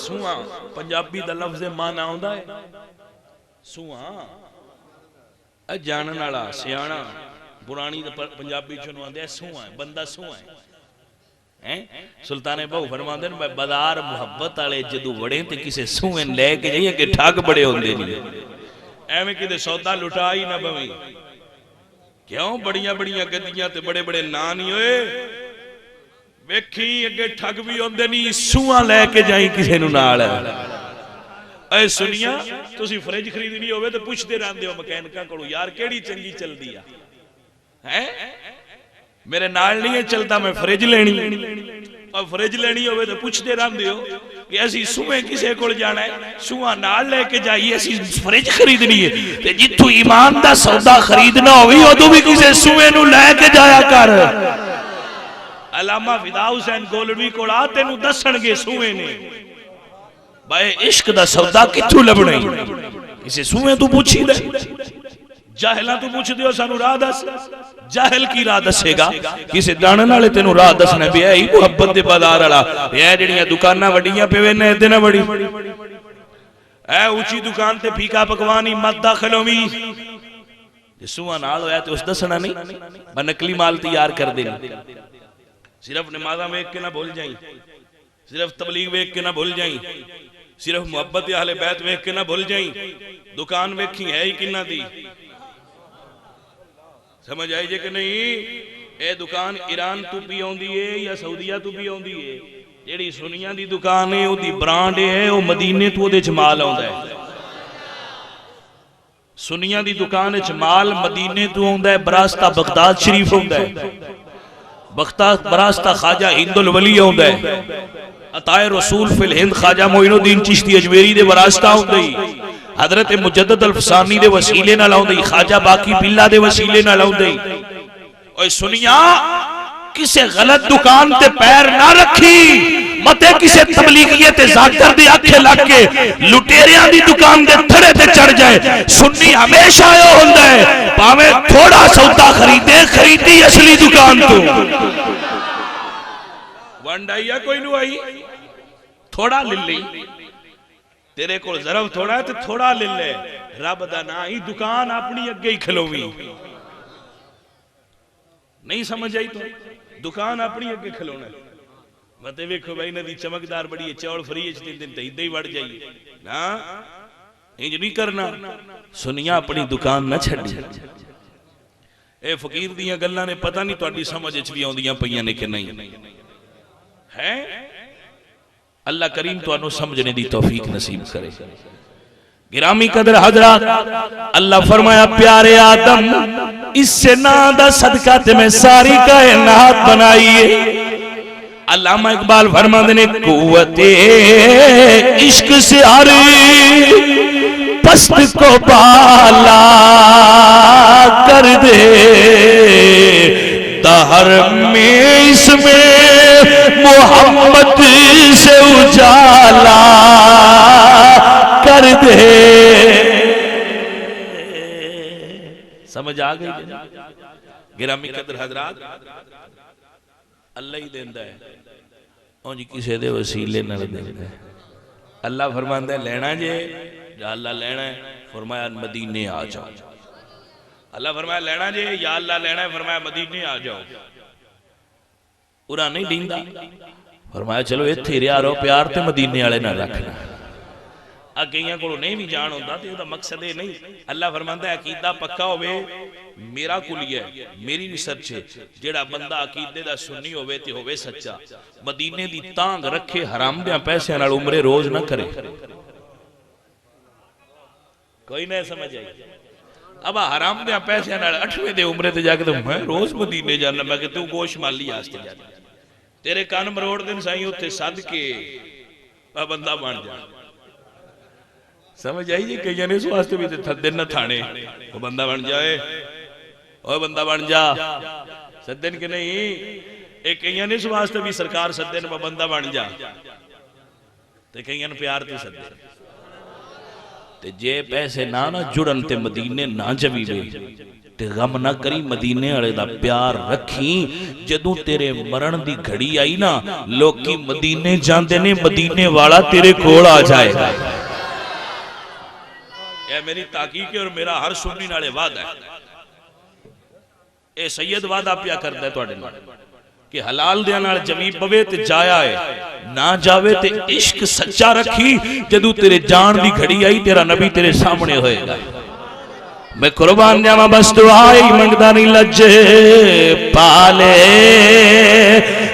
Speaker 1: سواں پنجابی دا لفظ مانا ہوندا ہے سواں جانن والا سیاںا پرانی پنجابی چنو آندے سواں بندہ سواں ہے سلطان بہو فرماندے نے بازار محبت والے جدو وڑے تے کسے سوئیں لے کے جائیں کہ ٹھاک بڑے ہوندے نہیں ایویں کدے سودا لٹائی نہ بویں کیوں بڑیاں بڑیاں گدیاں تے بڑے بڑے نا نہیں ہوئے ویکھی اگے ٹھگ بھی ہوندے نہیں سواں لے کے جائیں کسے نو نال اے سنیا تسی فریج خریدنی ہوئے تو پوچھتے رہندے ہو مکینکاں کولوں یار کیڑی چنگی چل دی ہے میرے نال نہیں ہے چلتا میں فریج لینی اور فریج لینی ہوئے تو پوچھتے رہندے ہو کہ ایسی سویں کسے کول جانا ہے سواں نال لے کے جائیے ایسی فریج خریدنی ہے تے جتھوں ایمان دا سودا خریدنا ہوئی ادو بھی کسے سویں نو لے کے جایا کر علامہ فدا حسین گولڑوی کول آ تینوں دسن گے سویں نے بھائی عشق دا سودا کتھوں لبنا ہے کسے سویں تو پوچھی دے جاہلاں تو پوچھ دیو سانو راہ دس جاہل کی راہ دسے گا کسے دانن والے تینوں راہ دسنا بھی ہے محبت دے بازار والا اے جڑیاں دکاناں وڈیاں پہ وینے تے نہ وڈی اے اونچی دکان تے پھیکا پکوانی مت داخل ہوویں سواں نال ہویا تے اس دسنا نہیں میں نقلی مال تیار کر دیں صرف نمازاں ویکھ کے نہ بھول جائیں صرف تبلیغ ویکھ کے نہ بھول جائیں صرف محبت اہل بیت ویکھ کے نہ بھول جائیں دکان ویکھی ہے ہی کنہ دی سمجھ آئی جے کہ نہیں اے دکان ایران تو بھی آندی ہے یا سعودیہ تو بھی آندی ہے؟ جیڑی سنیاں دی دکان ہے وہ دی برانڈ ہے وہ مدینے تو دے چمال آندہ ہے. سنیاں دی دکان چمال مدینے تو آندہ ہے، براستہ بغداد شریف آندہ ہے، براستہ خواجہ ہند الولی آندہ ہے، عطائے رسول فی الہند خواجہ معین الدین چشتی اجمیری دے براستہ آندہ ہی، حضرت مجدد الفسانی دے وسیلے نہ لاؤں دے، خواجہ باقی باللہ دے وسیلے نہ لاؤں دے. اوہ سنیاں کسے غلط دکان تے پیر نہ رکھی، متے کسے تبلیغیت زاکر دی آنکھیں لگ کے لٹیریاں دی دکان دے تھڑے تے چڑھ جائے. سنی ہمیشہ آئے ہوندہ ہے پاویں تھوڑا سودا خریدی اصلی دکان تو. وانڈ آئی یا کوئی نو آئی؟ تھوڑا لے لئی، تیرے کو ضرب تھوڑا ہے تو تھوڑا لے لے. رب دا نا ہی دکان اپنی اگے ہی کھلووی. نہیں سمجھ آئی تو دکان اپنی اگے کھلونا ہے. متے ویکھو بھائی ندی چمکدار بڑی ہے، چوڑ فریج دن دن تہیدہ ہی وڑ جائیے نا، انج نہیں کرنا. سنیاں اپنی دکان نہ چھڑی. اے فقیر دیاں گلاں نے پتہ نہیں تہاڈی سمجھ وچ بھی آندیاں پیاں نے کہ نہیں ہے. اللہ کریم تانوں سمجھنے دی توفیق نصیب کرے. گرامی قدر حضرات، اللہ فرمایا پیارے آدم اس سے نادہ صدقہ تمہیں ساری کائنات بنائیے. علامہ اقبال فرماتے نے قوت عشق سے ہر پست کو بالا کر دے، دہر میں اس میں محمد سے اجالا کر دے. سمجھ آگئی گرامی قدر حضرات؟ اللہ ہی دیندہ ہے، اونجی کسے دے وسیلے نہ دیندہ ہے. اللہ فرماندہ ہے لینا جے یا اللہ لینا ہے، فرمایا مدینے آ جاؤ. اللہ فرمایا لینا جے یا اللہ لینا ہے، فرمایا مدینے آ جاؤ. پورا نہیں دیندہ، فرمایا چلو اتھے ریا رہو، پیار تے مدینے آلے نہ رکھنا. اگیاں کو نہیں بھی جان ہوتا تو یہ مقصد ہے نہیں. اللہ فرماندہ ہے عقیدہ پکا ہوئے میرا کلیہ ہے، میری ریسرچ ہے. جیڑا بندہ عقیدے دا سنی ہوئے تے ہوئے سچا، مدینے دی تانگ رکھے، حرام دیاں پیسے نال عمرے روز نہ کرے. کوئی نہیں سمجھ آئی؟ اب حرام دیاں پیسے نال 8ویں دے عمرے تے جا کے تو میں روز مدینے جانا، میں کہ تو گوش مالی آستے جانا، تیرے کان مروڑ دن سائیں ہوتے صدقے بندہ بان جانا. سمجھ آئی جی؟ کہ یعنی اس واسطے بھی تھدن نہ تھانے وہ بندہ بن جائے، وہ بندہ بن جا سدن کے نہیں. ایک یعنی اس واسطے بھی سرکار سدن وہ بندہ بن جا تے کہیں پیار تے سدن تے جے پیسے نہ جڑن تے مدینے نہ جوی وے تے غم نہ کری، مدینے والے دا پیار رکھی. جدوں تیرے مرن دی گھڑی آئی نا، لوکی مدینے جاندے نے، مدینے والا تیرے کول آ جائے گا. یہ میری تحقیق ہے اور میرا ہر سنی نالے وعدہ ہے. اے سید وعدہ پیا کرتا ہے توڑے نال کہ حلال دیا نال جمی پوے تے جایا ہے، نہ جاوے تے عشق سچا رکھی. جدو تیرے جان دی گھڑی آئی تیرا نبی تیرے سامنے ہوئے گا. میں قربان جاما بس دعائی منگدہ نہیں لجے پالے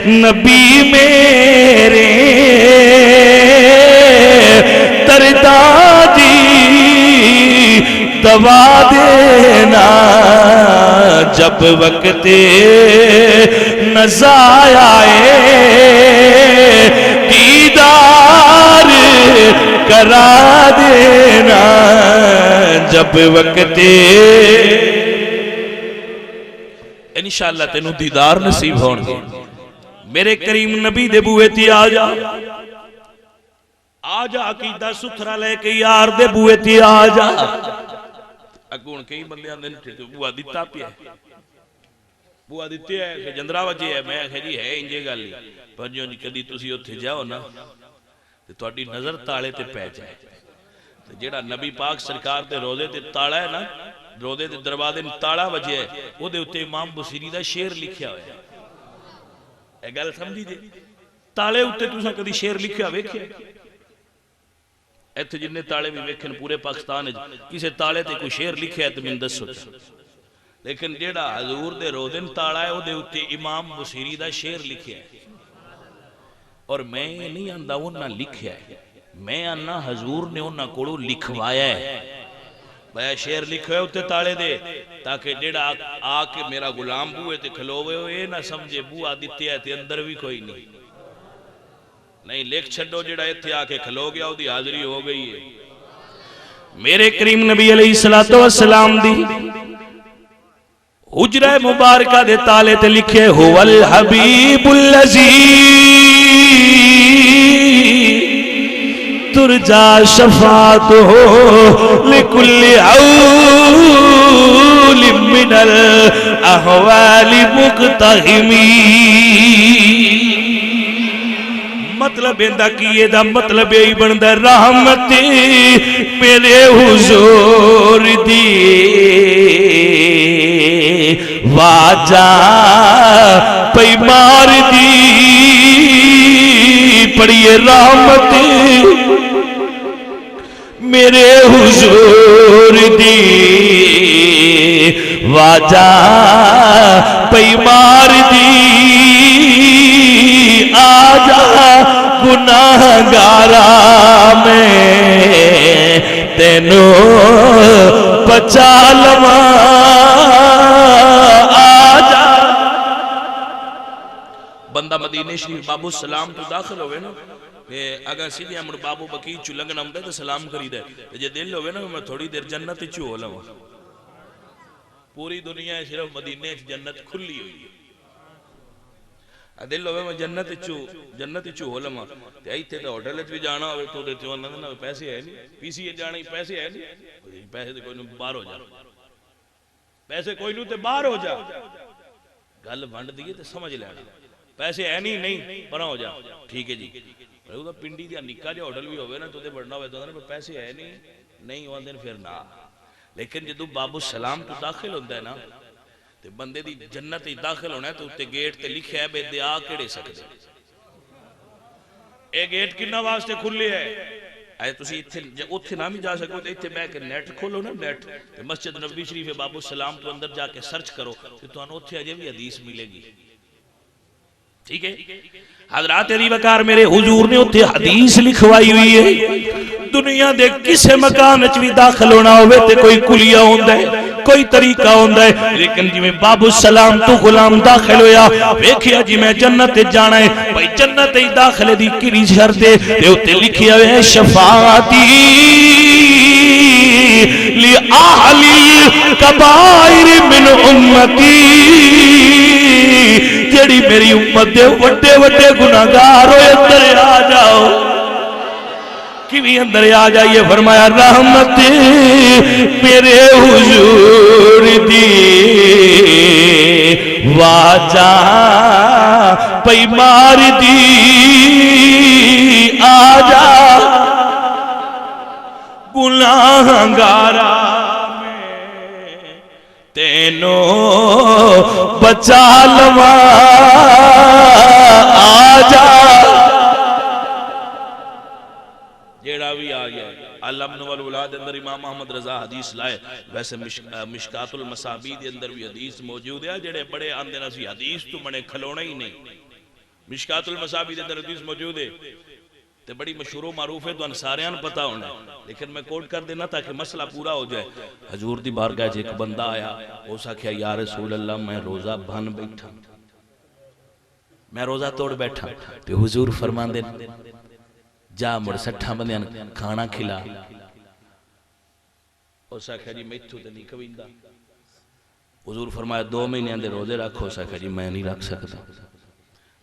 Speaker 1: نبی میرے تردادی دوا دینا جب وقت نزا آئے دیدار کرا دینا جب وقت انشاءاللہ تینوں دیدار نصیب ہون گے. میرے کریم نبی دے بوئے تی آجا عقیدہ ستھرا لے کے یار دے بوئے تی آجا. اگون کئی بندے آندے بوا دیتا پیا ہے، بوا دیتے ہے کہ جندرہ وجہ ہے. میں کہ جی ہے انجے گالی پر جو کدی تسی اتھے جاؤ نا تو تواڈی نظر تالے تے پہ جائے. جیڑا نبی پاک سرکار تے روزے تے تالا ہے نا، روزے تے دروازے تالا وجہ ہے، وہ دے اتے امام بصیری دا شعر لکھیا ہویا ہے. اے گل سمجھی دے تالے اتے تساں کدی شعر لکھیا ویکھیا؟ ایتھے جننے تالے بھی ویکھن پورے پاکستان کسے تالے تے کوئی شعر لکھیا ہے تو من دسو. لیکن جیڑا حضور دے روزن تالا ہے وہ دے اتے امام بصیری دا شعر لکھیا ہے، اور میں نہیں آندہ انہاں لکھیا ہے، میں آنا حضور نے انہاں کوڑو لکھوایا ہے، بھائی شعر لکھو ہے اتے تالے دے، تاکہ جیڑا آکے میرا غلام بوئے تے کھلوے ہو یہ نہ سمجھے بو آدھتے ہے تے اندر بھی کوئی نہیں لکھ چھڑو جیڑا ایتھے آکے کھلو گیا دی حاضری ہو گئی ہے۔ میرے کریم نبی علیہ السلام دی حجرہ مبارکہ دے تالے تے لکھے هو الحبیب الذی ترجا شفاعتہ لکل عول من الاحوال مقتحمی۔ مطلب اندہ کیے دا مطلب یہی بندہ رحمت میرے حضور دی واجہ پیمار دی پڑھئے رحمت میرے حضور دی واجہ پیمار دی آجا گناہگارا میں تینوں بچا لواں آجا۔ بندہ مدینہ شریف بابو سلام تو داخل ہوئے نا کہ اگر سیدھے ہمیں بابو بکی چلنگن ہم دے تو سلام کری دے، جے دل ہوئے نا میں تھوڑی دیر جنت چو ہو لواں، پوری دنیا صرف مدینہ جنت کھلی ہوئی ہے، دل ہوئے میں جنت چو ہو لما تے آئی تھے تو ہوٹل بھی جانا ہوئے تو دیتے ہوئے نا پیسے ہے نہیں، پی سی جانا ہی پیسے ہے نہیں، پیسے تو کوئی نو باہر ہو جا، پیسے کوئی نو تے باہر ہو جا، گل بھنڈ دیئے تے سمجھ لینا، پیسے ہے نہیں پرہ ہو جا، ٹھیک ہے جی پنڈی دیا نکا جا ہوٹل بھی ہوئے نا تو دے بڑھنا ہوئے تو پیسے ہے نہیں وہاں دن پھر نہ، لیکن جدو بابو سلام تو داخل ہوندہ ہے نا تے بندے دی جنت ہی داخل ہونا ہے تو تے گیٹ تے لکھے ہے بے دعا کڑے سکتے، اے گیٹ کنہ واسطے کھلے ہے، آئے تسی اتھے نہ بھی جا سکو تے اتھے بے کے نیٹ کھولو نا، نیٹ مسجد نبی شریف بابو سلام تو اندر جا کے سرچ کرو کہ تو انہوں اتھے آجے بھی حدیث ملے گی، ٹھیک ہے حضرات علی وقار میرے حضور نے اتھے حدیث لکھوائی ہوئی ہے، دنیا دے کسے مکان اچوی داخل ہونا ہوئے تے کوئی کلیہ ہوندہ ہے کوئی طریقہ ہوندہ ہے، لیکن جی میں بابو السلام تو غلام داخل ہویا ویکھیا جی میں جنت جانا ہے، بھائی جنت ہی داخل دی کری شرط ہے تے اتھے لکھیا ہوئے شفاعتی لِأَهْلِ الْكَبَائِرِ مِنْ أُمَّتِي، جڑی میری امت دے وڈے وڈے گناہگار ہوئے اندر آ جاؤ، کیویں اندر آ جائیے، فرمایا رحمت میرے حضور دی واجہ پیمار دی آجا گناہگارا میں تینوں بچا لواں آجا۔ جیڑا بھی آگیا علم نوال اولاد اندر امام محمد رضا حدیث لائے، ویسے مشکات المصابی دے اندر بھی حدیث موجود ہے، جیڑے بڑے آندے نسی حدیث تو منے کھلونا ہی نہیں، مشکات المصابی دے اندر حدیث موجود ہے تے بڑی مشہور و معروف ہے تو انساریان پتہ ہونا، لیکن میں کوٹ کر دینا تاکہ مسئلہ پورا ہو جائے۔ حضور دی بارگاہ ایک بندہ آیا، اسا کہا یا رسول اللہ میں روزہ بھن بیٹھا، میں روزہ توڑ بیٹھا، تے حضور فرمان دے جا مڑ 60 بندیاں کھانا کھلا، اسا کہا جی میں تو تے نہیں کبیندہ، حضور فرمایا 2 مہینے اندر روزے رکھو، اسا کہا جی میں نہیں رکھ سکتا،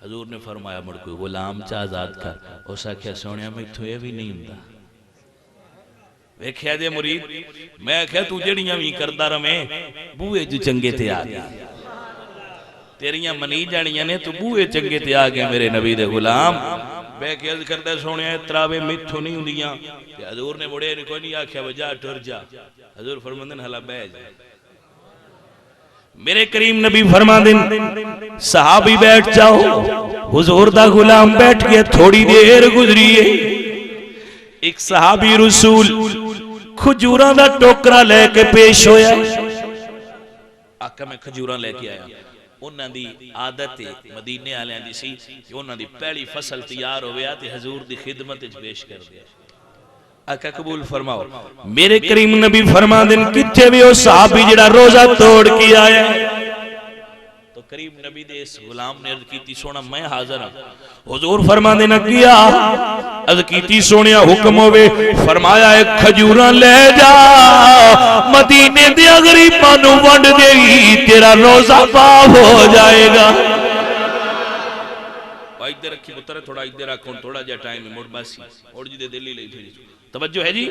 Speaker 1: حضور نے فرمایا مڑ کوئی غلام چا آزاد کر، اسا کہا سونیا میں تو یہ بھی نہیں ہوں، ویکھیا دے مرید میں کہا تو جڑیاں بھی کردہ رمیں بوئے جو چنگے تے آگئے، تیریاں منی جانیاں نے تو بوئے چنگے تے آگئے میرے نبی دے غلام، بے کہ عرض کردہ سونیا اترابے میتھو نہیں ہوں دیاں، کہ حضور نے بڑے کوئی نہیں آکھیا وجہ ٹر جا، حضور فرماندن حلا بے جا، میرے کریم نبی فرماندن صحابی بیٹھ جاؤ، حضور دا غلام بیٹھ گیا، تھوڑی دیر گزریے، ایک صحابی رسول کھجوراں دا ٹوکرا لے کے پیش ہویا، آقا میں کھجوراں لے کے آیا انہاں دی عادت مدینے والےاں دی سی کہ انہاں دی پہلی فصل تیار ہویا تے حضور دی خدمت وچ پیش کر دیا آقا قبول فرماؤ میرے کریم نبی فرما دین کتھے بھی او صحابی جڑا روزہ توڑ کے آیا تو کریم نبی دے اس غلام نے عرض کیتی سونا میں حاضر ہوں حضور فرما دینا کیا عرض کیتی سونیا حکم ہوئے فرمایا ایک کھجوراں لے جا مدینے دے غریباں نو ونڈ دے تیرا روزہ معاف ہو جائے گا ادھر رکھی پتر تھوڑا ادھر رکھوں تھوڑا جا ٹائم مڑ باسی اور جی دے دلی لئی تھی توجہ ہے جی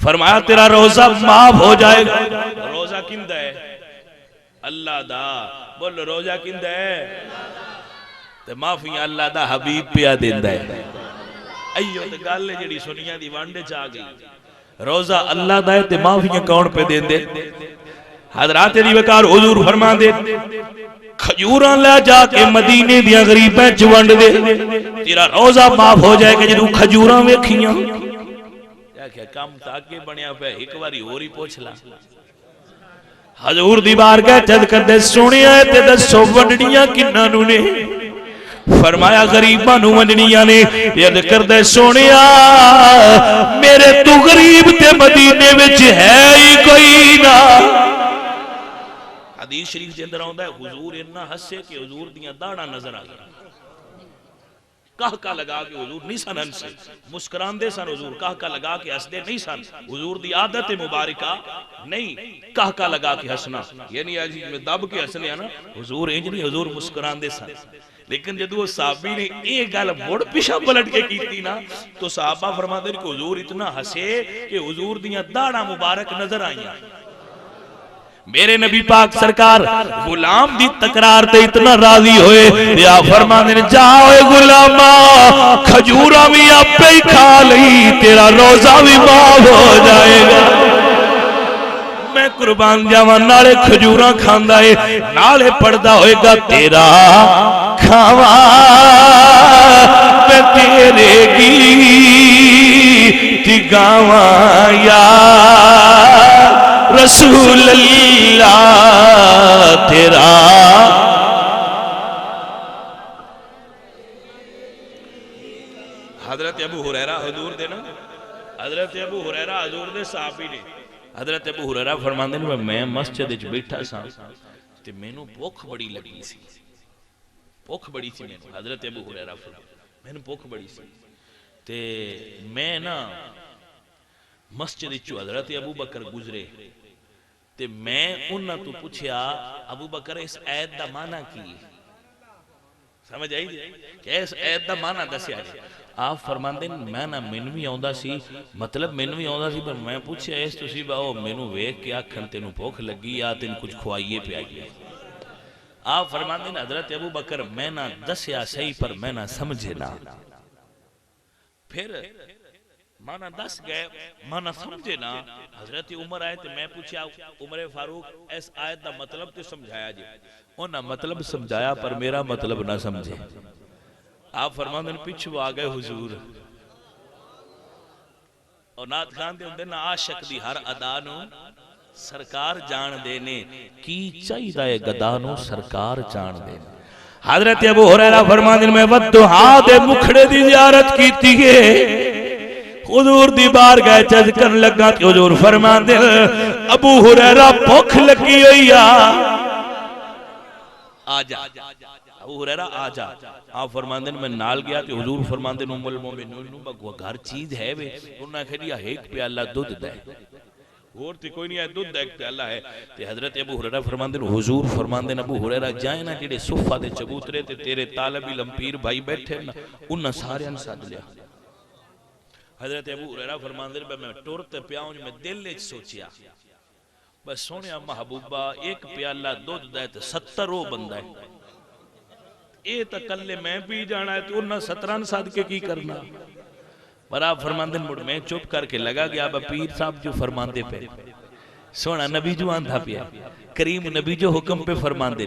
Speaker 1: فرمایا تیرا روزہ معاف ہو جائے گا روزہ کندہ ہے اللہ دا بول روزہ کندہ ہے تے معافی اللہ دا حبیب پیا دیندہ ہے ایو تے گالے جڑی سنیاں دی وانڈے چاہ گئی روزہ اللہ دا ہے تے معافیاں کون پہ دیندے حضرات دی وقار حضور فرما دے کھجوراں لے جا کے مدینے دیا غریبیں چونڈ دے تیرا روزہ معاف ہو جائے کہ جدو کھجوراں ویکھیاں کیا کام تاکہ بنیا پہ ایک باری اور ہی پوچھ لا حضور دی بارگاہ چد کر دے سونیا ہے تے دسو ونڈنیاں کنانو نے فرمایا غریباں نو ونڈنیاں نے ید کر دے سونیا میرے تو غریب تے مدینے وچ ہے ہی کوئی نہ حدیث شریف کے اندر آندا ہے حضور اتنا ہنسے کہ حضور دیاں داڑھاں نظر آ گئی کہکا لگا کے حضور نہیں سن ہنسے مسکران دے سن حضور کہکا لگا کے ہنس دے نہیں سن حضور دی عادت مبارکہ نہیں کہکا لگا کے ہنسنا یعنی آج میں دب کے ہنسنے آنا حضور انج نہیں حضور مسکران دے سن لیکن جدو وہ صحابی نے ایک گل مڑ پیشہ پلٹ کے کیتی نا تو صحابہ فرماتے ہیں کہ حضور اتنا ہنسے کہ حضور دیاں داڑھاں مبارک نظر آئیاں میرے نبی پاک سرکار غلام دی تکرار تے اتنا راضی ہوئے یا فرمانے جاؤ اے غلامہ کھجورہ بھی آپ پہ ہی کھا لئی تیرا روزہ بھی معاف ہو جائے گا میں قربان جاواں نالے کھجوراں کھاندا ہے نالے پڑھدا ہوئے گا تیرا کھاواں میں تیرے گیت گاواں یا رسول اللہ تیرا حضرت ابو ہریرہ حضور دے نا حضرت ابو ہریرہ حضور دے صحابی نے حضرت ابو ہریرہ فرماندے نے میں مسجد وچ بیٹھا سا تے مینوں بھوک بڑی لگی سی بھوک بڑی سی مینوں حضرت ابو ہریرہ فرماندے مینوں بھوک بڑی سی تے میں نا مسجد وچ حضرت ابو بکر گزرے تے میں انہاں تو پوچھیا ابو بکر اس ایت دا معنی کی سمجھ آئی کہ اس ایت دا معنی دسیا جی آپ فرماندے میں نہ مینوی آوندا سی مطلب مینوی آوندا سی پر میں پوچھیا اس تسی باو مینوں ویکھ کے آکھن تینوں بھوک لگی یا تین کچھ کھوائیے پیائیے آپ فرماندے حضرت ابو بکر میں نہ دسیا صحیح پر میں نہ سمجھے نہ پھر مانا دس گئے مانا سمجھے نا حضرت عمر آئے تو میں پوچھا عمر فاروق اس آیت دا مطلب تو سمجھایا جی انہا مطلب سمجھایا پر میرا مطلب نہ سمجھے آپ فرماندن پیچھو آگئے حضور اور نات خان دے ہوندے نا عاشق دی ہر ادانو سرکار جان دینے کی چاہی دائے گدانو سرکار جان دینے حضرت ابو ہریرہ فرماندن میں ودہا دے مکھڑے دی زیارت کی تیئے حضور دی بارگاہ چج کر لگا کہ حضور فرمان دے ابو ہریرہ بھوک لگی ہوئی آجا ابو ہریرہ آجا آپ فرمان دے میں نال گیا کہ حضور فرمان دے ام المومنین بگو گھر چیز ہے وے انہوں نے کہا ایک پیالہ دودھ دے اور تی کوئی نہیں ہے دودھ دیکھتے اللہ ہے تے حضرت ابو ہریرہ فرمان دے حضور فرمان دے ابو ہریرہ جائیں نا جڑے صفہ دے چبوترے تے تیرے طالب علم پیر بھائی بیٹھے نا انہاں سارے انساد لیا حضرت ابو ہریرہ فرماندے نے میں ٹورتے پیاؤں میں دل وچ سوچیا بس سونیا محبوبہ ایک پیالہ دودھ دے تے 70 رو بندہ ہے اے تے کلے میں پی جانا ہے تو انہاں 17 صدقے کی کرنا پر آپ فرماندے مڑ میں چپ کر کے لگا گیا اب پیر صاحب جو فرماندے پہ سونا نبی جو آندھا پیا کریم نبی جو حکم پہ فرماندے